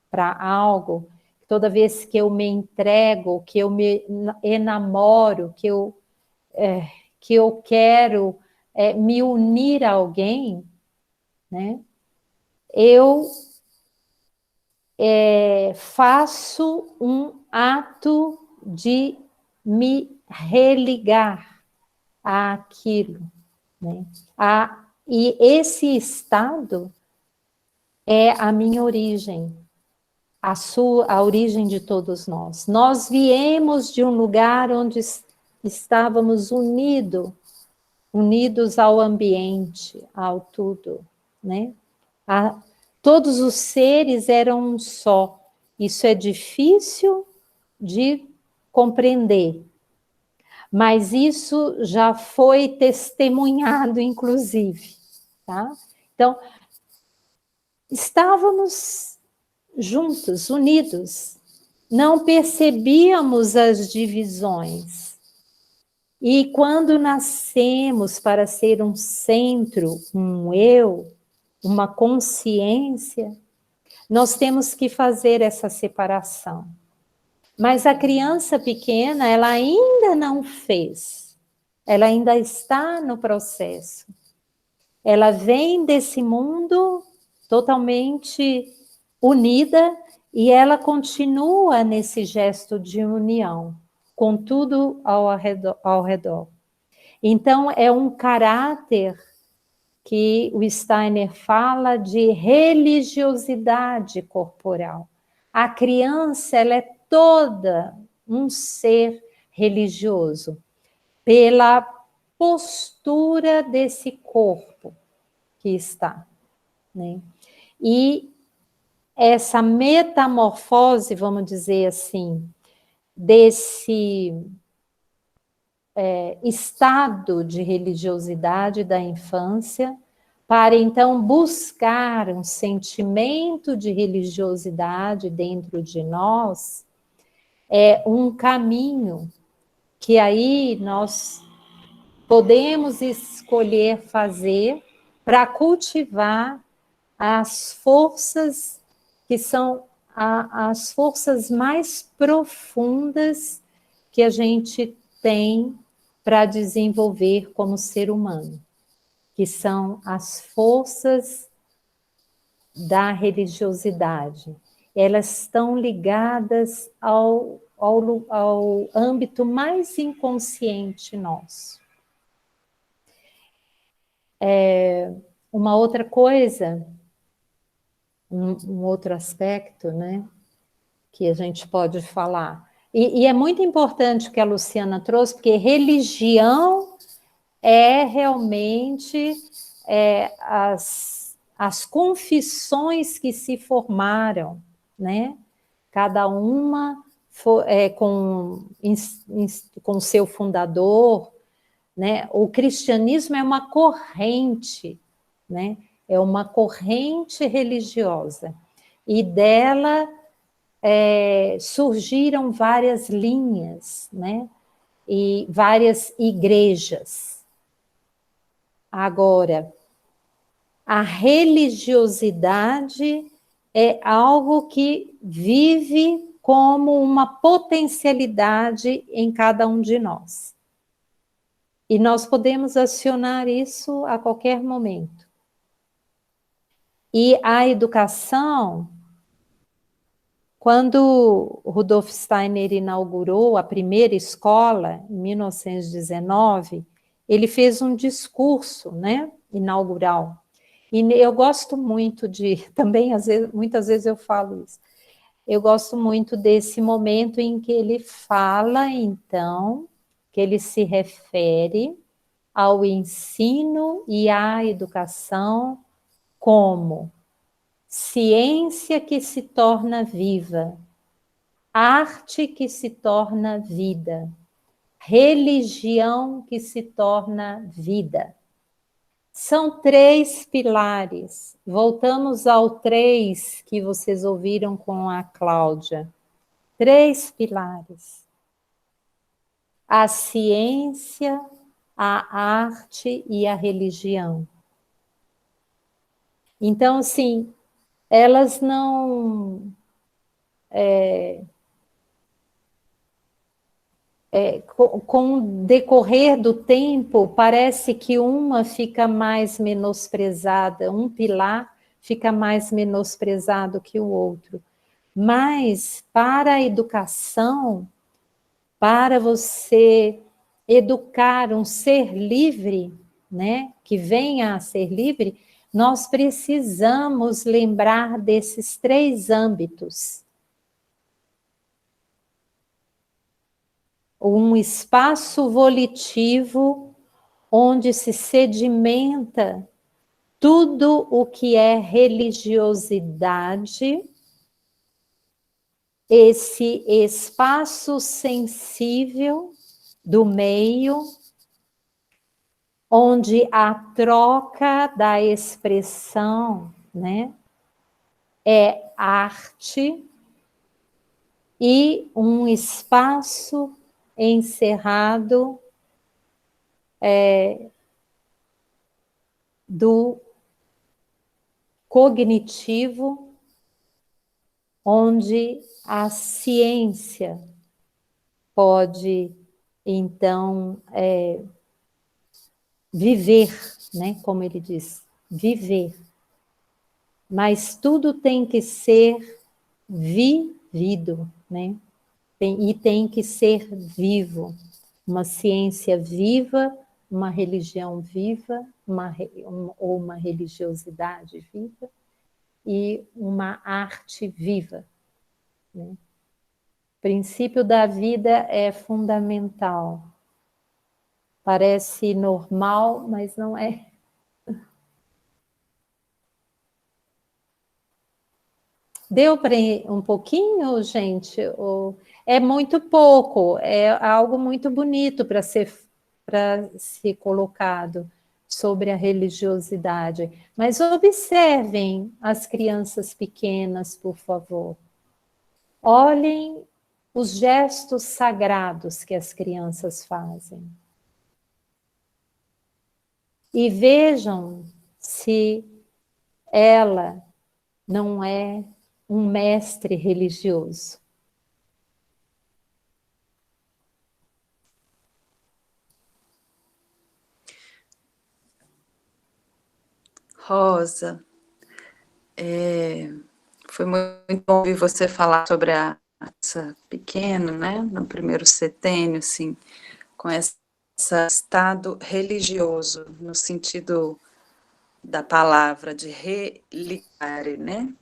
para algo, toda vez que eu me entrego, que eu me enamoro, que eu quero me unir a alguém, né? Eu faço um ato de me religar àquilo, né? E esse estado é a minha origem, a origem de todos nós. Nós viemos de um lugar onde estávamos unidos ao ambiente, ao tudo, né? Todos os seres eram um só. Isso é difícil de compreender, mas isso já foi testemunhado, inclusive, tá? Então, estávamos juntos, unidos, não percebíamos as divisões. E quando nascemos para ser um centro, um eu, uma consciência, nós temos que fazer essa separação. Mas a criança pequena, ela ainda não fez. Ela ainda está no processo. Ela vem desse mundo totalmente unida e ela continua nesse gesto de união, com tudo ao redor. Então, é um caráter que o Steiner fala de religiosidade corporal. A criança, ela é toda um ser religioso, pela postura desse corpo que está, né? E essa metamorfose, vamos dizer assim, desse estado de religiosidade da infância, para então buscar um sentimento de religiosidade dentro de nós, é um caminho que aí nós podemos escolher fazer para cultivar as forças que são as forças mais profundas que a gente tem para desenvolver como ser humano, que são as forças da religiosidade. Elas estão ligadas ao âmbito mais inconsciente nosso. Uma outra coisa, um outro aspecto, né, que a gente pode falar, e é muito importante o que a Luciana trouxe, porque religião é realmente as confissões que se formaram, né? Cada uma com seu fundador, né? O cristianismo é uma corrente, né? É uma corrente religiosa, e dela surgiram várias linhas, né? E várias igrejas. Agora, a religiosidade é algo que vive como uma potencialidade em cada um de nós. E nós podemos acionar isso a qualquer momento. E a educação, quando Rudolf Steiner inaugurou a primeira escola, em 1919, ele fez um discurso, né, inaugural. E eu gosto muito também, muitas vezes eu falo isso, eu gosto muito desse momento em que ele fala, então, que ele se refere ao ensino e à educação como ciência que se torna viva, arte que se torna vida, religião que se torna vida. São 3 pilares. Voltamos ao 3 que vocês ouviram com a Cláudia. 3 pilares. A ciência, a arte e a religião. Então, assim, elas não... com o decorrer do tempo, parece que uma fica mais menosprezada, um pilar fica mais menosprezado que o outro. Mas, para a educação, para você educar um ser livre, né, que venha a ser livre, nós precisamos lembrar desses 3 âmbitos. Um espaço volitivo onde se sedimenta tudo o que é religiosidade, esse espaço sensível do meio, onde a troca da expressão, né, é arte, e um espaço encerrado do cognitivo, onde a ciência pode, então, viver, né? Como ele diz, viver. Mas tudo tem que ser vivido, né? E tem que ser vivo. Uma ciência viva, uma religião viva, ou uma religiosidade viva, e uma arte viva, né? O princípio da vida é fundamental. Parece normal, mas não é. Deu para um pouquinho, gente? É muito pouco, é algo muito bonito para ser colocado sobre a religiosidade. Mas observem as crianças pequenas, por favor. Olhem os gestos sagrados que as crianças fazem. E vejam se ela não é um mestre religioso. Rosa, foi muito bom ouvir você falar sobre essa pequena, né, no primeiro setênio, assim, com esse estado religioso, no sentido da palavra, de religare, né,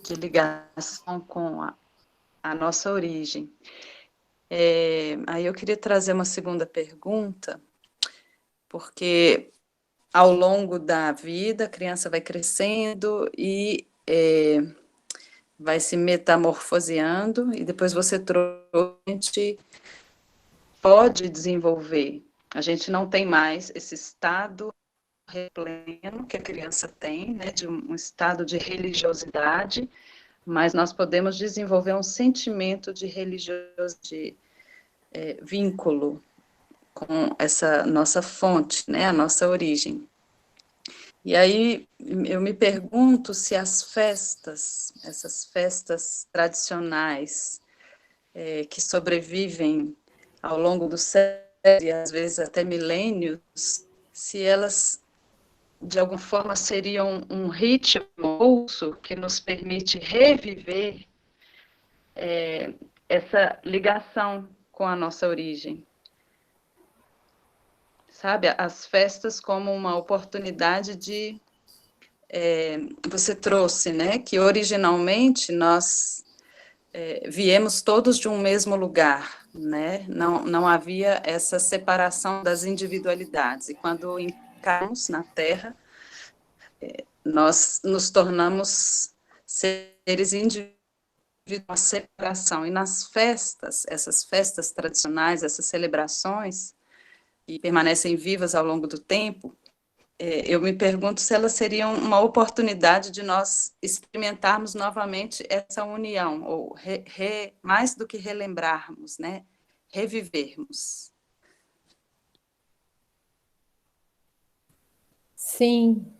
de ligação com a nossa origem. Aí eu queria trazer uma segunda pergunta, porque ao longo da vida a criança vai crescendo e vai se metamorfoseando, e depois você trouxe, a gente pode desenvolver. A gente não tem mais esse estado pleno que a criança tem, né, de um estado de religiosidade, mas nós podemos desenvolver um sentimento de religiosidade, de vínculo com essa nossa fonte, né, a nossa origem. E aí eu me pergunto se as festas, essas festas tradicionais, que sobrevivem ao longo do século e às vezes até milênios, se elas de alguma forma seriam um ritmo pulso que nos permite reviver essa ligação com a nossa origem. Sabe, as festas como uma oportunidade de... você trouxe, né, que originalmente nós viemos todos de um mesmo lugar, né, não havia essa separação das individualidades, e quando encarnamos na Terra, nós nos tornamos seres individuais, uma separação, e nas festas, essas festas tradicionais, essas celebrações, que permanecem vivas ao longo do tempo, eu me pergunto se elas seriam uma oportunidade de nós experimentarmos novamente essa união, ou mais do que relembrarmos, né, revivermos. Sim,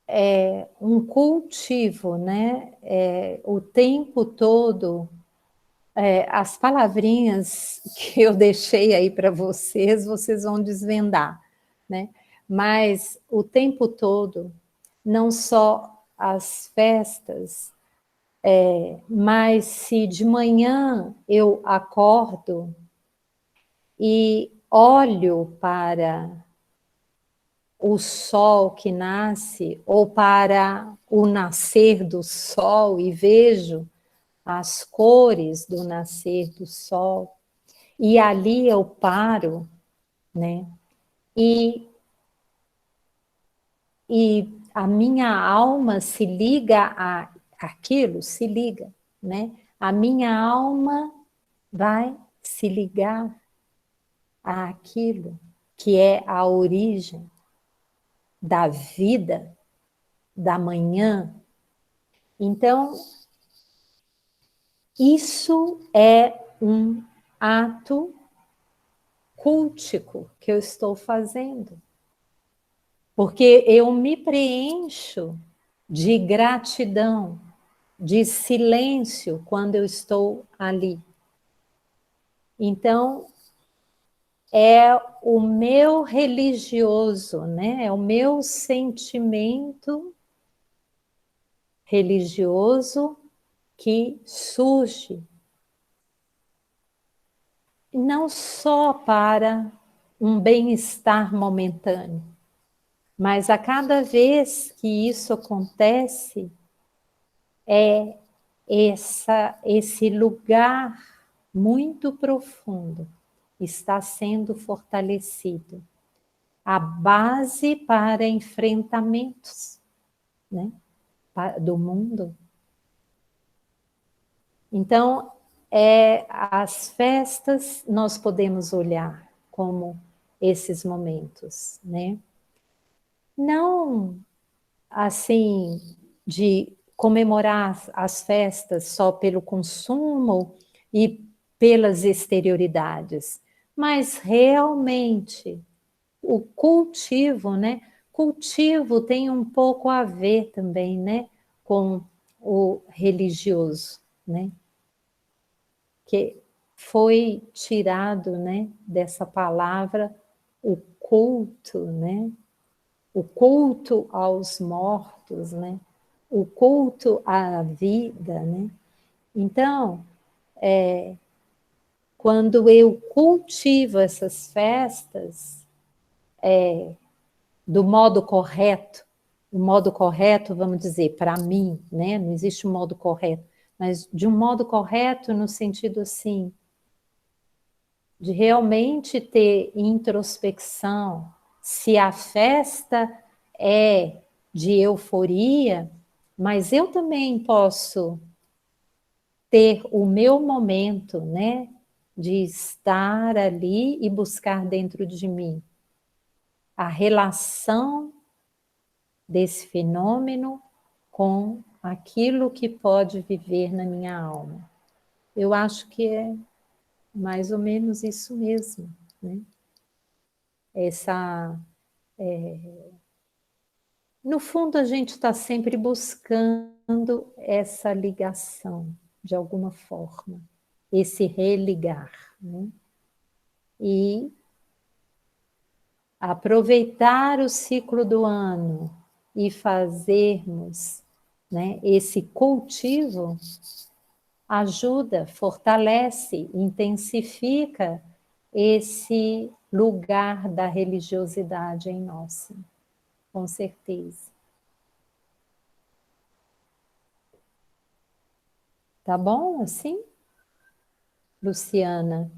é um cultivo, né? O tempo todo, as palavrinhas que eu deixei aí para vocês, vocês vão desvendar, né? Mas o tempo todo, não só as festas, mas se de manhã eu acordo e olho para o sol que nasce, ou para o nascer do sol, e vejo as cores do nascer do sol, e ali eu paro, né? E a minha alma se liga àquilo, se liga, né? A minha alma vai se ligar àquilo que é a origem da vida, da manhã. Então, isso é um ato cultico que eu estou fazendo. Porque eu me preencho de gratidão, de silêncio quando eu estou ali. Então, é o meu religioso, né? É o meu sentimento religioso que surge não só para um bem-estar momentâneo, mas a cada vez que isso acontece, é esse lugar muito profundo está sendo fortalecido. A base para enfrentamentos, né, do mundo. Então, as festas nós podemos olhar como esses momentos, né? Não assim de comemorar as festas só pelo consumo e pelas exterioridades, mas realmente o cultivo, né? Cultivo tem um pouco a ver também, né, com o religioso, né? Que foi tirado, né, dessa palavra o culto, né? O culto aos mortos, né? O culto à vida, né? Então, quando eu cultivo essas festas do modo correto, o modo correto, vamos dizer, para mim, né? Não existe um modo correto, mas de um modo correto no sentido assim, de realmente ter introspecção, se a festa é de euforia, mas eu também posso ter o meu momento, né, de estar ali e buscar dentro de mim a relação desse fenômeno com aquilo que pode viver na minha alma. Eu acho que é mais ou menos isso mesmo, né? Essa no fundo, a gente está sempre buscando essa ligação, de alguma forma, esse religar, né? E aproveitar o ciclo do ano e fazermos, né, esse cultivo ajuda, fortalece, intensifica esse lugar da religiosidade em nós, com certeza. Tá bom assim, Luciana?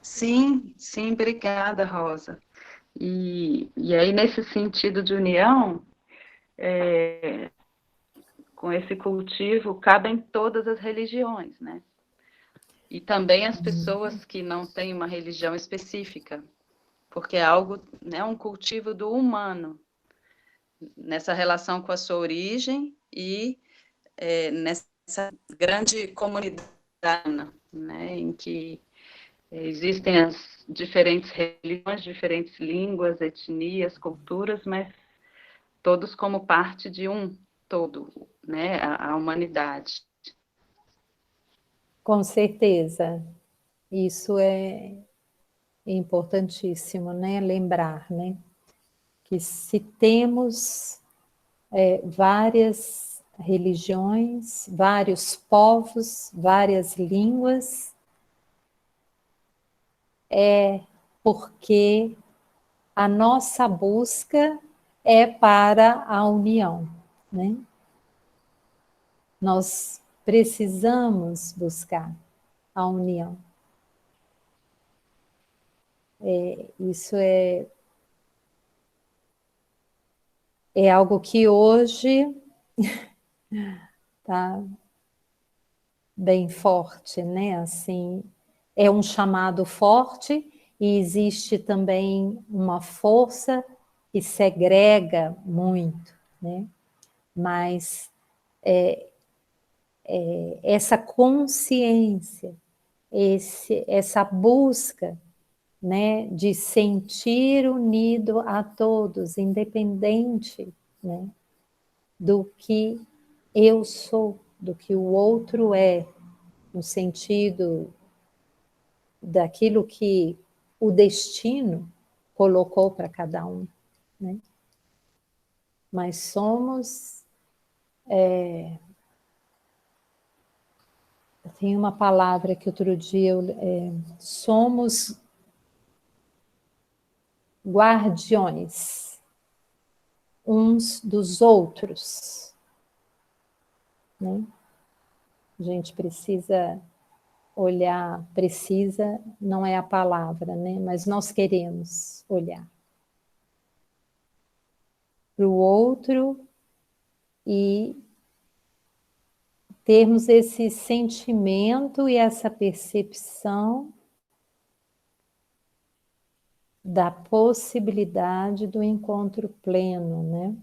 Sim, sim, obrigada, Rosa. E aí, nesse sentido de união, com esse cultivo, cabem todas as religiões, né? E também as pessoas que não têm uma religião específica, porque é algo, né, um cultivo do humano, nessa relação com a sua origem e nessa grande comunidade, né, em que existem as diferentes religiões, diferentes línguas, etnias, culturas, mas todos como parte de um todo, né, a humanidade. Com certeza. Isso é importantíssimo, né? Lembrar, né? Que se temos várias religiões, vários povos, várias línguas, é porque a nossa busca é para a união, né? Nós precisamos buscar a união. Isso é algo que hoje está bem forte, né? Assim, é um chamado forte e existe também uma força que segrega muito, né? Mas essa consciência, essa busca né, de sentir unido a todos, independente, né, do que eu sou, do que o outro é, no sentido daquilo que o destino colocou para cada um, né? Mas somos... tem uma palavra que outro dia somos guardiões uns dos outros, né? A gente precisa olhar, precisa não é a palavra, né? Mas nós queremos olhar para o outro e termos esse sentimento e essa percepção da possibilidade do encontro pleno, né?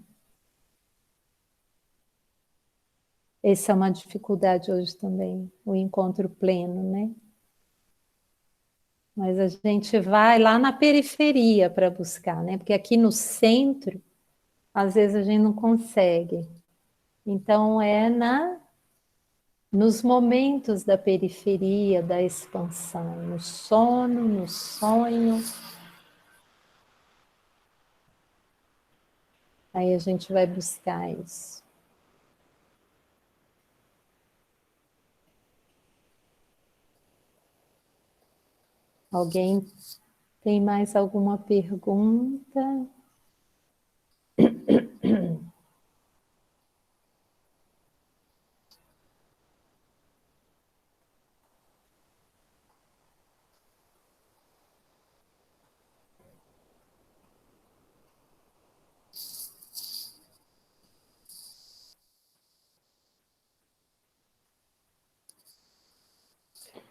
Essa é uma dificuldade hoje também, o encontro pleno, né? Mas a gente vai lá na periferia para buscar, né? Porque aqui no centro, às vezes a gente não consegue. Então é nos momentos da periferia, da expansão, no sono, no sonho. Aí a gente vai buscar isso. Alguém tem mais alguma pergunta?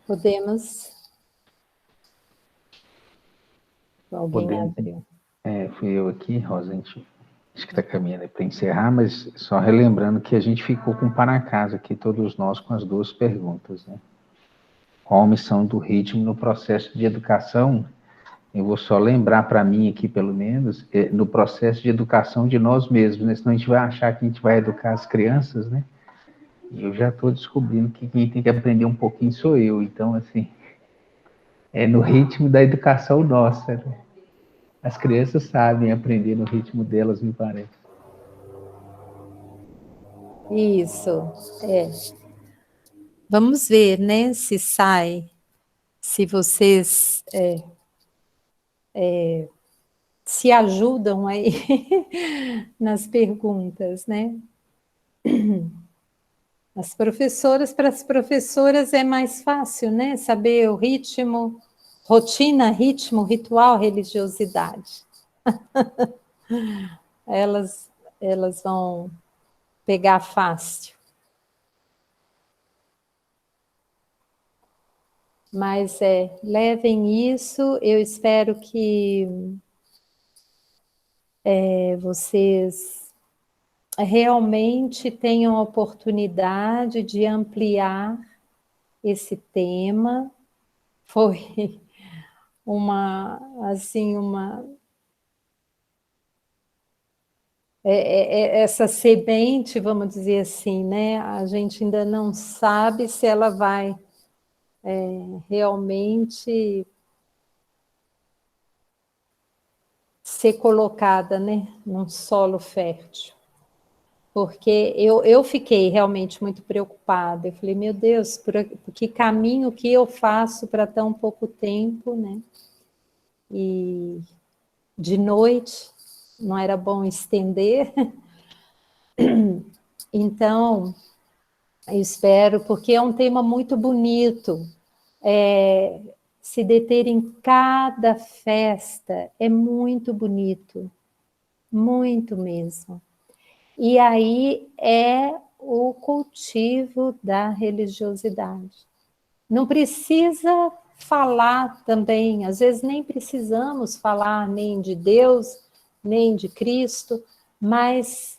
Podemos? Alguém Podemos. abriu. Fui eu aqui, Rosa, a gente acho que está caminhando para encerrar, mas só relembrando que a gente ficou com para casa aqui, todos nós, com as duas perguntas, né? Qual a missão do ritmo no processo de educação? Eu vou só lembrar para mim aqui, pelo menos, no processo de educação de nós mesmos, né? Senão a gente vai achar que a gente vai educar as crianças, né? E eu já estou descobrindo que quem tem que aprender um pouquinho sou eu, então, assim, é no ritmo da educação nossa, né? As crianças sabem aprender no ritmo delas, me parece. Isso, Vamos ver, né, se sai, se vocês se ajudam aí nas perguntas, né? Para as professoras é mais fácil, né? Saber o ritmo, rotina, ritmo, ritual, religiosidade. Elas vão pegar fácil. Mas levem isso, eu espero que vocês realmente tenham a oportunidade de ampliar esse tema. Foi essa semente, vamos dizer assim, né? A gente ainda não sabe se ela vai realmente ser colocada, né, num solo fértil. Porque eu fiquei realmente muito preocupada. Eu falei, meu Deus, por que caminho que eu faço para tão pouco tempo, né? E de noite, não era bom estender. Então, eu espero, porque é um tema muito bonito. Se deter em cada festa é muito bonito, muito mesmo. E aí é o cultivo da religiosidade. Não precisa falar também, às vezes nem precisamos falar nem de Deus, nem de Cristo, mas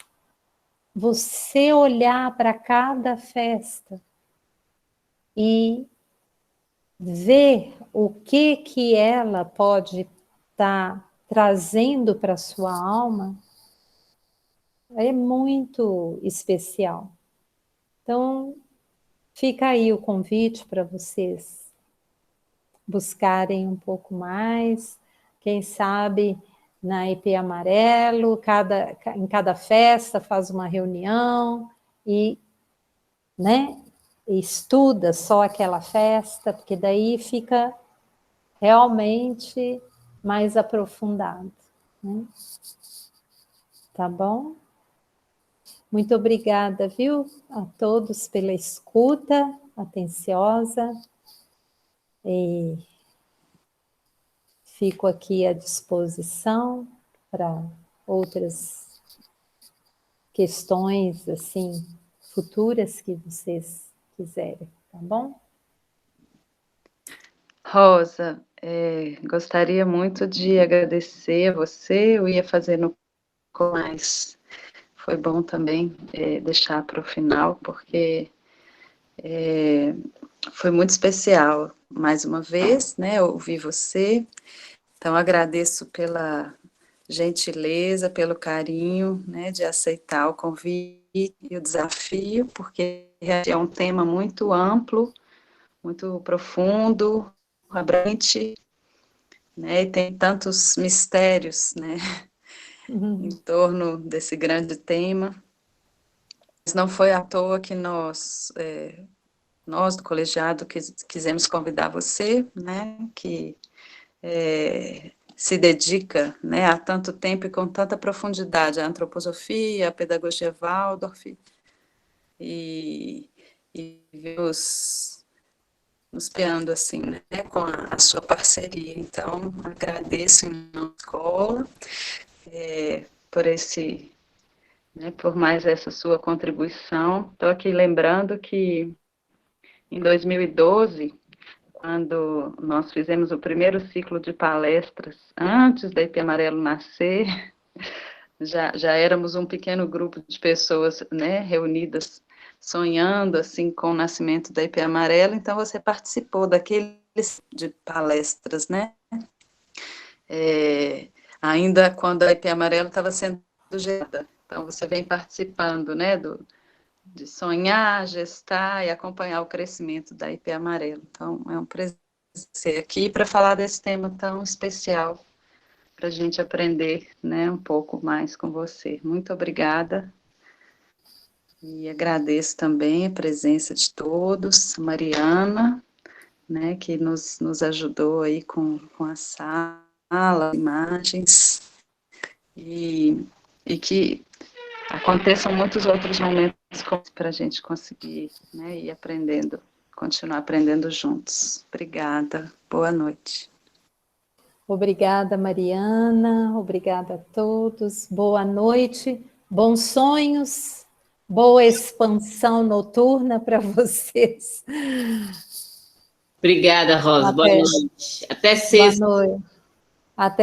você olhar para cada festa e ver o que ela pode estar trazendo para a sua alma, é muito especial. Então, fica aí o convite para vocês buscarem um pouco mais, quem sabe na IP Amarelo, em cada festa faz uma reunião e, né, estuda só aquela festa, porque daí fica realmente mais aprofundado, né? Tá bom? Muito obrigada, viu, a todos pela escuta atenciosa. E fico aqui à disposição para outras questões, assim, futuras que vocês quiserem, tá bom? Rosa, gostaria muito de agradecer a você, eu ia fazer no mais. Foi bom também deixar para o final, porque foi muito especial, mais uma vez, né, ouvir você. Então, agradeço pela gentileza, pelo carinho, né, de aceitar o convite e o desafio, porque é um tema muito amplo, muito profundo, abrangente, né, e tem tantos mistérios, né, em torno desse grande tema. Mas não foi à toa que nós do colegiado quisemos convidar você, né, que se dedica, né, há tanto tempo e com tanta profundidade à antroposofia, à pedagogia Waldorf, e nos peando assim, né, com a sua parceria. Então, agradeço em nome da escola por esse, né, por mais essa sua contribuição. Estou aqui lembrando que em 2012, quando nós fizemos o primeiro ciclo de palestras, antes da IP Amarelo nascer, já éramos um pequeno grupo de pessoas, né, reunidas, sonhando assim com o nascimento da IP Amarelo. Então você participou daqueles de palestras, né? Ainda quando a IP Amarelo estava sendo gerada. Então você vem participando, né, de sonhar, gestar e acompanhar o crescimento da IP Amarelo. Então é um prazer ser aqui para falar desse tema tão especial, para a gente aprender, né, um pouco mais com você. Muito obrigada. E agradeço também a presença de todos, Mariana, né, que nos ajudou aí com a sala, as imagens, e que aconteçam muitos outros momentos para a gente conseguir, né, ir aprendendo, continuar aprendendo juntos. Obrigada, boa noite. Obrigada, Mariana, obrigada a todos, boa noite, bons sonhos, boa expansão noturna para vocês. Obrigada, Rosa, boa noite. Até sexta. Boa noite. Até